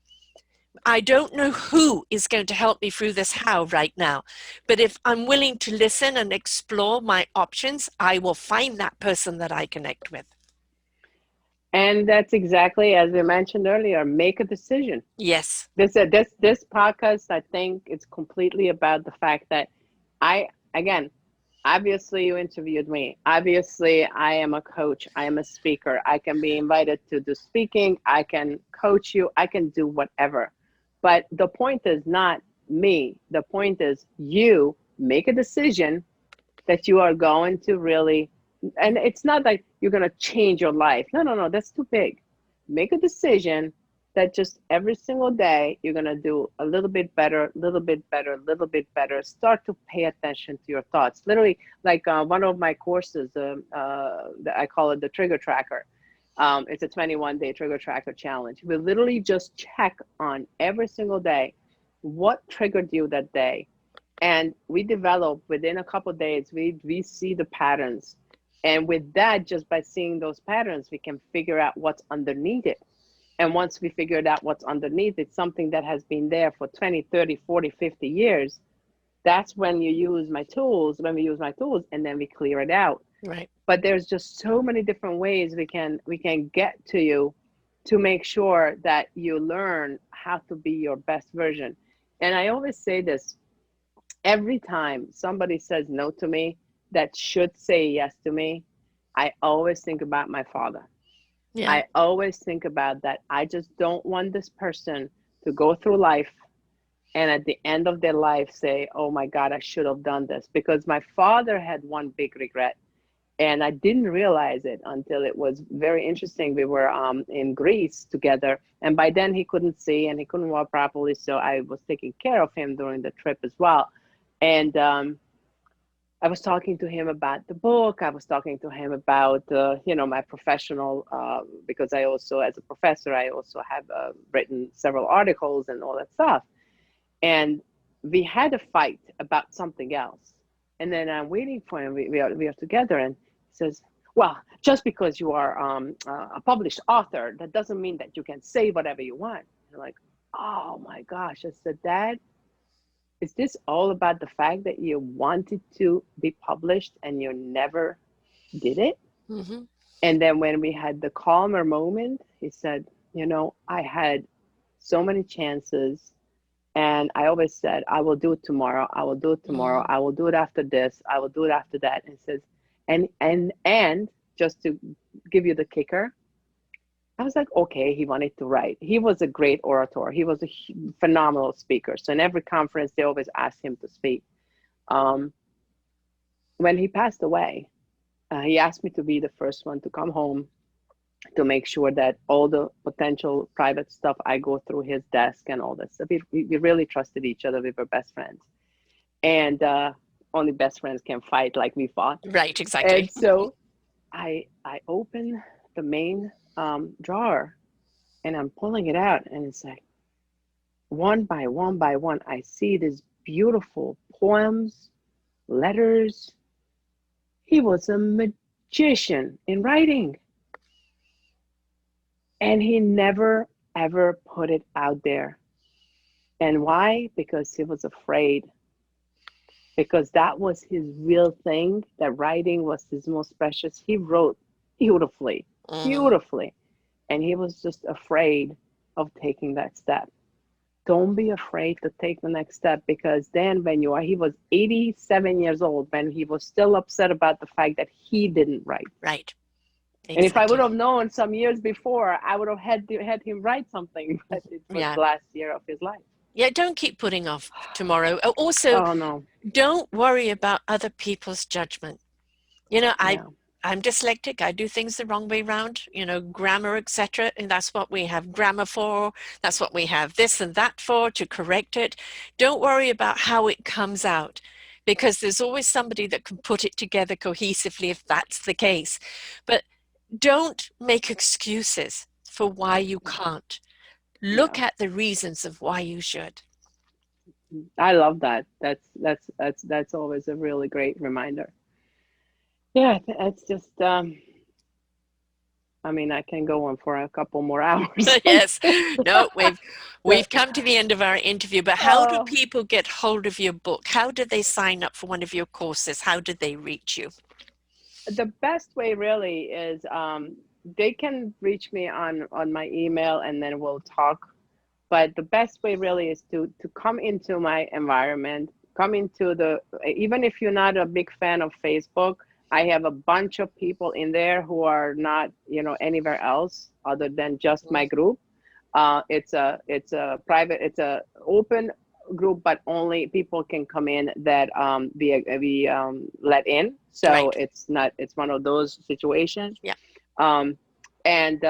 Speaker 1: I don't know who is going to help me through this how right now, but if I'm willing to listen and explore my options, I will find that person that I connect with.
Speaker 2: And that's exactly, as we mentioned earlier, make a decision.
Speaker 1: Yes.
Speaker 2: This podcast, I think, it's completely about the fact that again, obviously you interviewed me. Obviously, I am a coach. I am a speaker. I can be invited to do speaking. I can coach you. I can do whatever. But the point is not me. The point is you make a decision that you are going to really, and it's not like you're going to change your life. No, that's too big. Make a decision that just every single day you're going to do a little bit better, little bit better, little bit better. Start to pay attention to your thoughts. Literally, like one of my courses, I call it the trigger tracker. It's a 21-day trigger tracker challenge. We literally just check on every single day what triggered you that day. And we develop within a couple of days, we see the patterns. And with that, just by seeing those patterns, we can figure out what's underneath it. And once we figured out what's underneath, it's something that has been there for 20, 30, 40, 50 years. That's when you use my tools, when we use my tools, and then we clear it out.
Speaker 1: Right.
Speaker 2: But there's just so many different ways we can get to you to make sure that you learn how to be your best version. And I always say this, every time somebody says no to me that should say yes to me, I always think about my father.
Speaker 1: Yeah.
Speaker 2: I always think about that. I just don't want this person to go through life and at the end of their life say, oh my God, I should have done this. Because my father had one big regret. And I didn't realize it until it was very interesting. We were in Greece together, and by then he couldn't see and he couldn't walk properly. So I was taking care of him during the trip as well. And I was talking to him about the book. I was talking to him about, my professional, because I also, as a professor, I also have written several articles and all that stuff. And we had a fight about something else. And then I'm waiting for him. We are together, and he says, "Well, just because you are a published author, that doesn't mean that you can say whatever you want." And I'm like, "Oh my gosh!" I said, "Dad, is this all about the fact that you wanted to be published and you never did it?"
Speaker 1: Mm-hmm.
Speaker 2: And then when we had the calmer moment, he said, I had so many chances. And I always said, I will do it tomorrow. I will do it tomorrow.
Speaker 1: Mm.
Speaker 2: I will do it after this. I will do it after that. And he says, and just to give you the kicker, I was like, okay, he wanted to write. He was a great orator. He was a phenomenal speaker. So in every conference, they always asked him to speak. Um, when he passed away, he asked me to be the first one to come home to make sure that all the potential private stuff I go through his desk and all that stuff. We really trusted each other. We were best friends. And only best friends can fight like we fought.
Speaker 1: Right, exactly.
Speaker 2: And so I open the main drawer and I'm pulling it out, and it's like one by one by one, I see these beautiful poems, letters. He was a magician in writing. And he never, ever put it out there. And why? Because he was afraid. Because that was his real thing, that writing was his most precious. He wrote beautifully,
Speaker 1: Mm-hmm.
Speaker 2: beautifully. And he was just afraid of taking that step. Don't be afraid to take the next step, because then he was 87 years old when he was still upset about the fact that he didn't write.
Speaker 1: Right,
Speaker 2: And if I would
Speaker 1: exactly.
Speaker 2: have known some years before, I would have had him write something, but it was
Speaker 1: Yeah.
Speaker 2: the last year of his life.
Speaker 1: Yeah, don't keep putting off tomorrow. Also,
Speaker 2: Oh no.
Speaker 1: don't worry about other people's judgment. You know, I
Speaker 2: Yeah.
Speaker 1: I'm dyslexic. I do things the wrong way round, grammar, etc. And that's what we have grammar for. That's what we have this and that for, to correct it. Don't worry about how it comes out, because there's always somebody that can put it together cohesively if that's the case. But don't make excuses for why you can't. Look
Speaker 2: Yeah.
Speaker 1: at the reasons of why you should.
Speaker 2: I love that. That's always a really great reminder. Yeah, it's just I mean, I can go on for a couple more hours on
Speaker 1: Yes.
Speaker 2: this.
Speaker 1: No,
Speaker 2: So,
Speaker 1: we've come to the end of our interview, but how do
Speaker 2: oh,
Speaker 1: people get hold of your book? How do they sign up for one of your courses? How do they reach you?
Speaker 2: the best way really is they can reach me on my email, and then we'll talk. But the best way really is to come into my environment, come into even if you're not a big fan of Facebook, I have a bunch of people in there who are not, anywhere else other than just my group. It's a open group, but only people can come in that we let in. So
Speaker 1: Right.
Speaker 2: it's one of those situations.
Speaker 1: Yeah.
Speaker 2: Um, and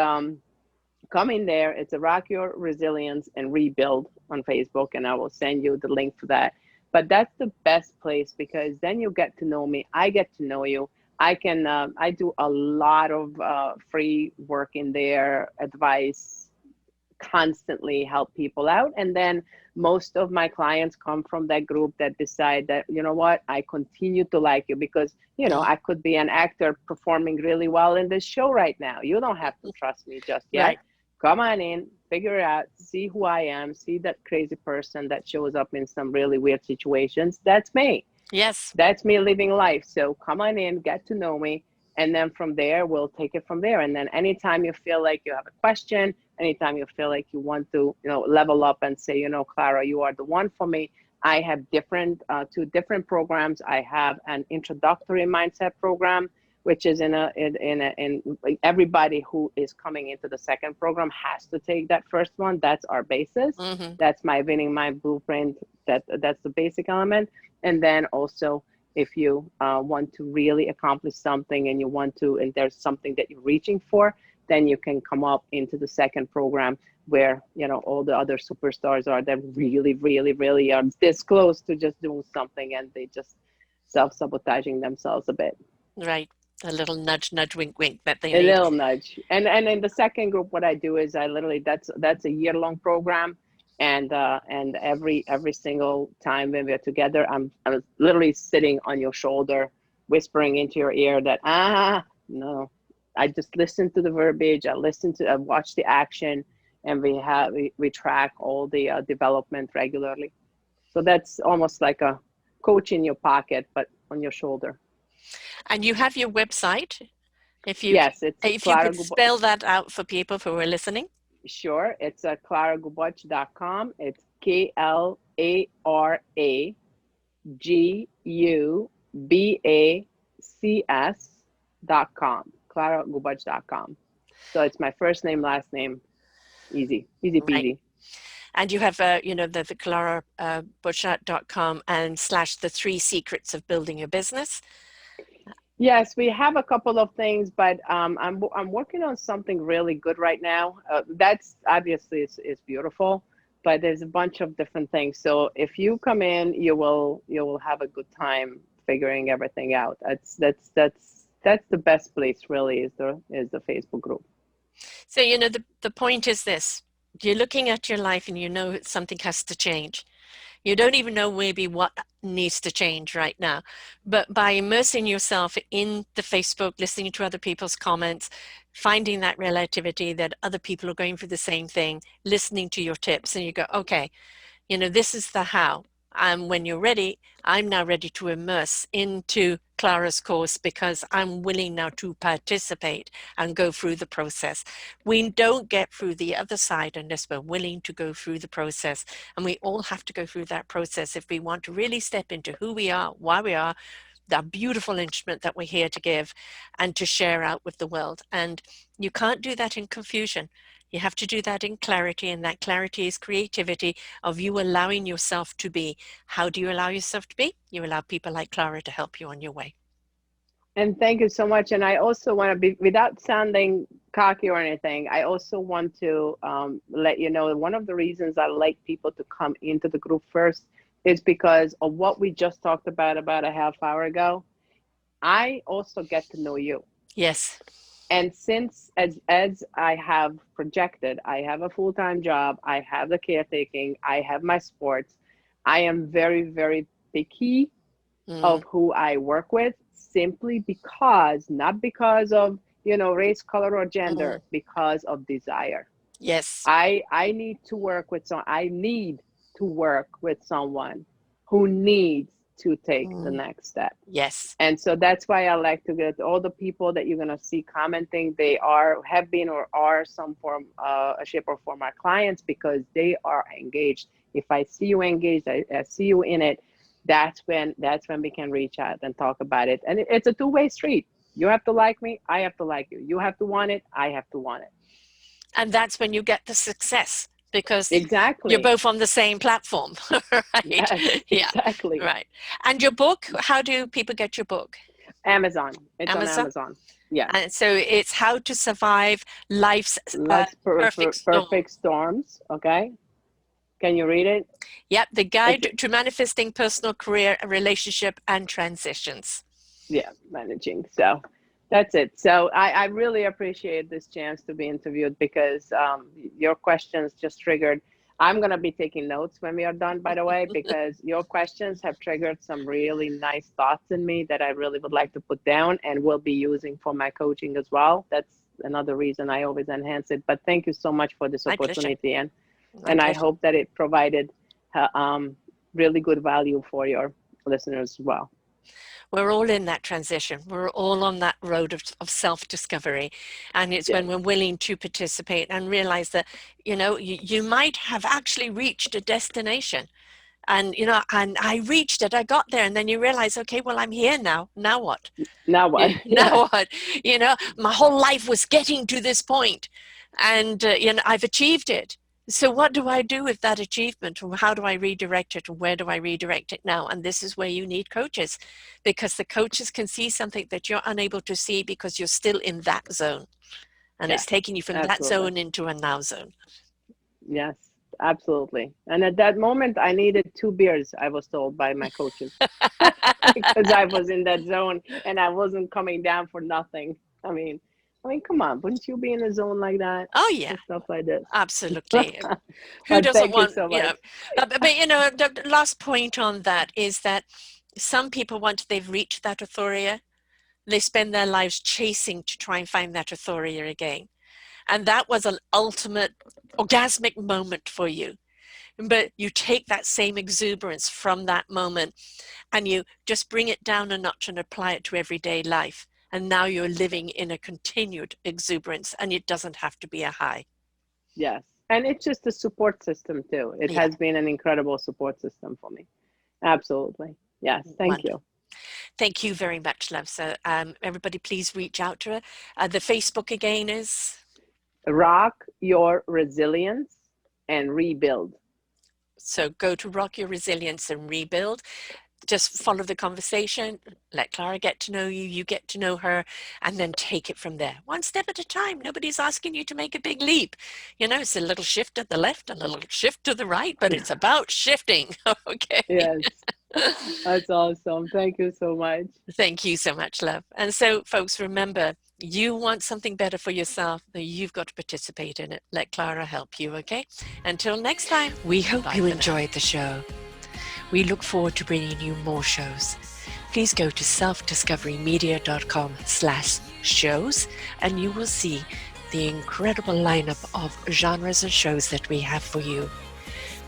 Speaker 2: come in there. It's a Rock Your Resilience and Rebuild on Facebook, and I will send you the link for that. But that's the best place, because then you get to know me. I get to know you. I do a lot of free work in there, advice, constantly help people out. And then most of my clients come from that group that decide that, you know what, I continue to like you because,
Speaker 1: Mm.
Speaker 2: I could be an actor performing really well in this show right now. You don't have to trust me just yet.
Speaker 1: Right.
Speaker 2: Come on in, figure it out, see who I am, see that crazy person that shows up in some really weird situations. That's me.
Speaker 1: Yes.
Speaker 2: That's me living life. So come on in, get to know me. And then from there, we'll take it from there. And then anytime you feel like you have a question, anytime you feel like you want to, level up and say, Klara, you are the one for me. I have two different programs. I have an introductory mindset program, which is in everybody who is coming into the second program has to take that first one. That's our basis.
Speaker 1: Mm-hmm.
Speaker 2: That's my winning mind blueprint. That's the basic element. And then also, if you want to really accomplish something and there's something that you're reaching for, then you can come up into the second program where, all the other superstars are that really, really, really are this close to just doing something and they just self-sabotaging themselves a bit.
Speaker 1: Right. A little nudge, nudge, wink, wink that they
Speaker 2: A
Speaker 1: need.
Speaker 2: little nudge. And in the second group, what I do is I literally, that's a year-long program. And every single time when we're together, I'm literally sitting on your shoulder, whispering into your ear that no, I just listen to the verbiage, I watch the action, and we track all the development regularly. So that's almost like a coach in your pocket, but on your shoulder.
Speaker 1: And you have your website.
Speaker 2: Yes, it's
Speaker 1: If you
Speaker 2: Klara
Speaker 1: could
Speaker 2: Gubacs.
Speaker 1: spell that out for people who are listening.
Speaker 2: Sure, it's KlaraGubacs.com. It's KlaraGubacs.com. KlaraGubacs.com. So it's my first name, last name. Easy
Speaker 1: Right.
Speaker 2: peasy.
Speaker 1: And you have, the KlaraBuchat.com and / the 3 secrets of building a business.
Speaker 2: Yes, we have a couple of things, but I'm working on something really good right now. That's obviously is beautiful, but there's a bunch of different things. So if you come in, you will have a good time figuring everything out. That's the best place really is the Facebook group.
Speaker 1: So, the point is this. You're looking at your life and something has to change. You don't even know maybe what needs to change right now. But by immersing yourself in the Facebook, listening to other people's comments, finding that relativity that other people are going through the same thing, listening to your tips, and you go, okay, this is the how. And when you're ready, I'm now ready to immerse into Klara's course because I'm willing now to participate and go through the process. We don't get through the other side unless we're willing to go through the process. And we all have to go through that process if we want to really step into who we are, why we are, the beautiful instrument that we're here to give and to share out with the world. And you can't do that in confusion. You have to do that in clarity, and that clarity is creativity of you allowing yourself to be. How do you allow yourself to be? You allow people like Klara to help you on your way.
Speaker 2: And thank you so much. And I also want to be, without sounding cocky or anything, I also want to let you know that one of the reasons I like people to come into the group first is because of what we just talked about a half hour ago. I also get to know you.
Speaker 1: Yes.
Speaker 2: And since as I have projected, I have a full-time job, I have the caretaking, I have my sports, I am very, very picky of who I work with, simply because, not because of, race, color, or gender, because of desire.
Speaker 1: Yes.
Speaker 2: I need to work with someone who needs to take the next step.
Speaker 1: Yes.
Speaker 2: And so that's why I like to get all the people that you're going to see commenting. They have been, or are some form, a shape or form, our clients, because they are engaged. If I see you engaged, I see you in it. That's when we can reach out and talk about it. And it's a two-way street. You have to like me. I have to like you. You have to want it. I have to want it.
Speaker 1: And that's when you get the success, because
Speaker 2: Exactly.
Speaker 1: you're both on the same platform, right?
Speaker 2: Yes, exactly.
Speaker 1: Yeah, right. And your book, how do people get your book?
Speaker 2: Amazon. It's on Amazon. Yeah.
Speaker 1: And so it's How to Survive Life's
Speaker 2: Perfect Storms. Okay. Can you read it?
Speaker 1: Yep. The Guide to Manifesting Personal, Career, Relationship, and Transitions.
Speaker 2: Yeah, managing. So that's it. So I really appreciate this chance to be interviewed, because your questions just triggered. I'm going to be taking notes when we are done, by the way, because your questions have triggered some really nice thoughts in me that I really would like to put down and will be using for my coaching as well. That's another reason I always enhance it. But thank you so much for this
Speaker 1: My pleasure.
Speaker 2: opportunity,
Speaker 1: My
Speaker 2: and I
Speaker 1: pleasure.
Speaker 2: hope that it provided really good value for your listeners as well.
Speaker 1: We're all in that transition. We're all on that road of self-discovery. And it's
Speaker 2: Yes.
Speaker 1: when we're willing to participate and realize that, you might have actually reached a destination. And, and I reached it, I got there. And then you realize, okay, well, I'm here now. Now what?
Speaker 2: Now what? Yes.
Speaker 1: Now what? My whole life was getting to this point, and I've achieved it. So what do I do with that achievement? Or how do I redirect it? Or where do I redirect it now? And this is where you need coaches, because the coaches can see something that you're unable to see because you're still in that zone. And it's
Speaker 2: Yes.
Speaker 1: taking you from that
Speaker 2: Absolutely.
Speaker 1: zone into a now zone.
Speaker 2: Yes. Absolutely. And at that moment, I needed 2 beers, I was told by my coaches, because I was in that zone and I wasn't coming down for nothing. I mean, come on, wouldn't you be in a zone like that
Speaker 1: Oh, yeah,
Speaker 2: and stuff like this?
Speaker 1: absolutely. Who
Speaker 2: But
Speaker 1: doesn't
Speaker 2: thank you
Speaker 1: want,
Speaker 2: so much.
Speaker 1: the last point on that is that some people, once they've reached that euphoria, they spend their lives chasing to try and find that euphoria again. And that was an ultimate orgasmic moment for you. But you take that same exuberance from that moment and you just bring it down a notch and apply it to everyday life. And now you're living in a continued exuberance, and it doesn't have to be a high.
Speaker 2: Yes. And it's just a support system too. It
Speaker 1: Yeah,
Speaker 2: has been an incredible support system for me. Absolutely. Yes. Thank
Speaker 1: wonderful.
Speaker 2: you.
Speaker 1: Thank you very much, love. So everybody, please reach out to her. The Facebook again is?
Speaker 2: Rock your resilience and rebuild.
Speaker 1: So go to Rock Your Resilience and Rebuild. Just follow the conversation, let Klara get to know you, you get to know her, and then take it from there. One step at a time. Nobody's asking you to make a big leap. It's a little shift to the left and a little shift to the right, but it's about shifting. Okay.
Speaker 2: Yes. That's awesome. Thank you so much.
Speaker 1: Thank you so much, love. And so, folks, remember, you want something better for yourself, then you've got to participate in it. Let Klara help you, okay? Until next time, we hope you enjoyed the show. We look forward to bringing you more shows. Please go to selfdiscoverymedia.com/shows and you will see the incredible lineup of genres and shows that we have for you.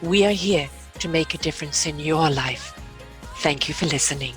Speaker 1: We are here to make a difference in your life. Thank you for listening.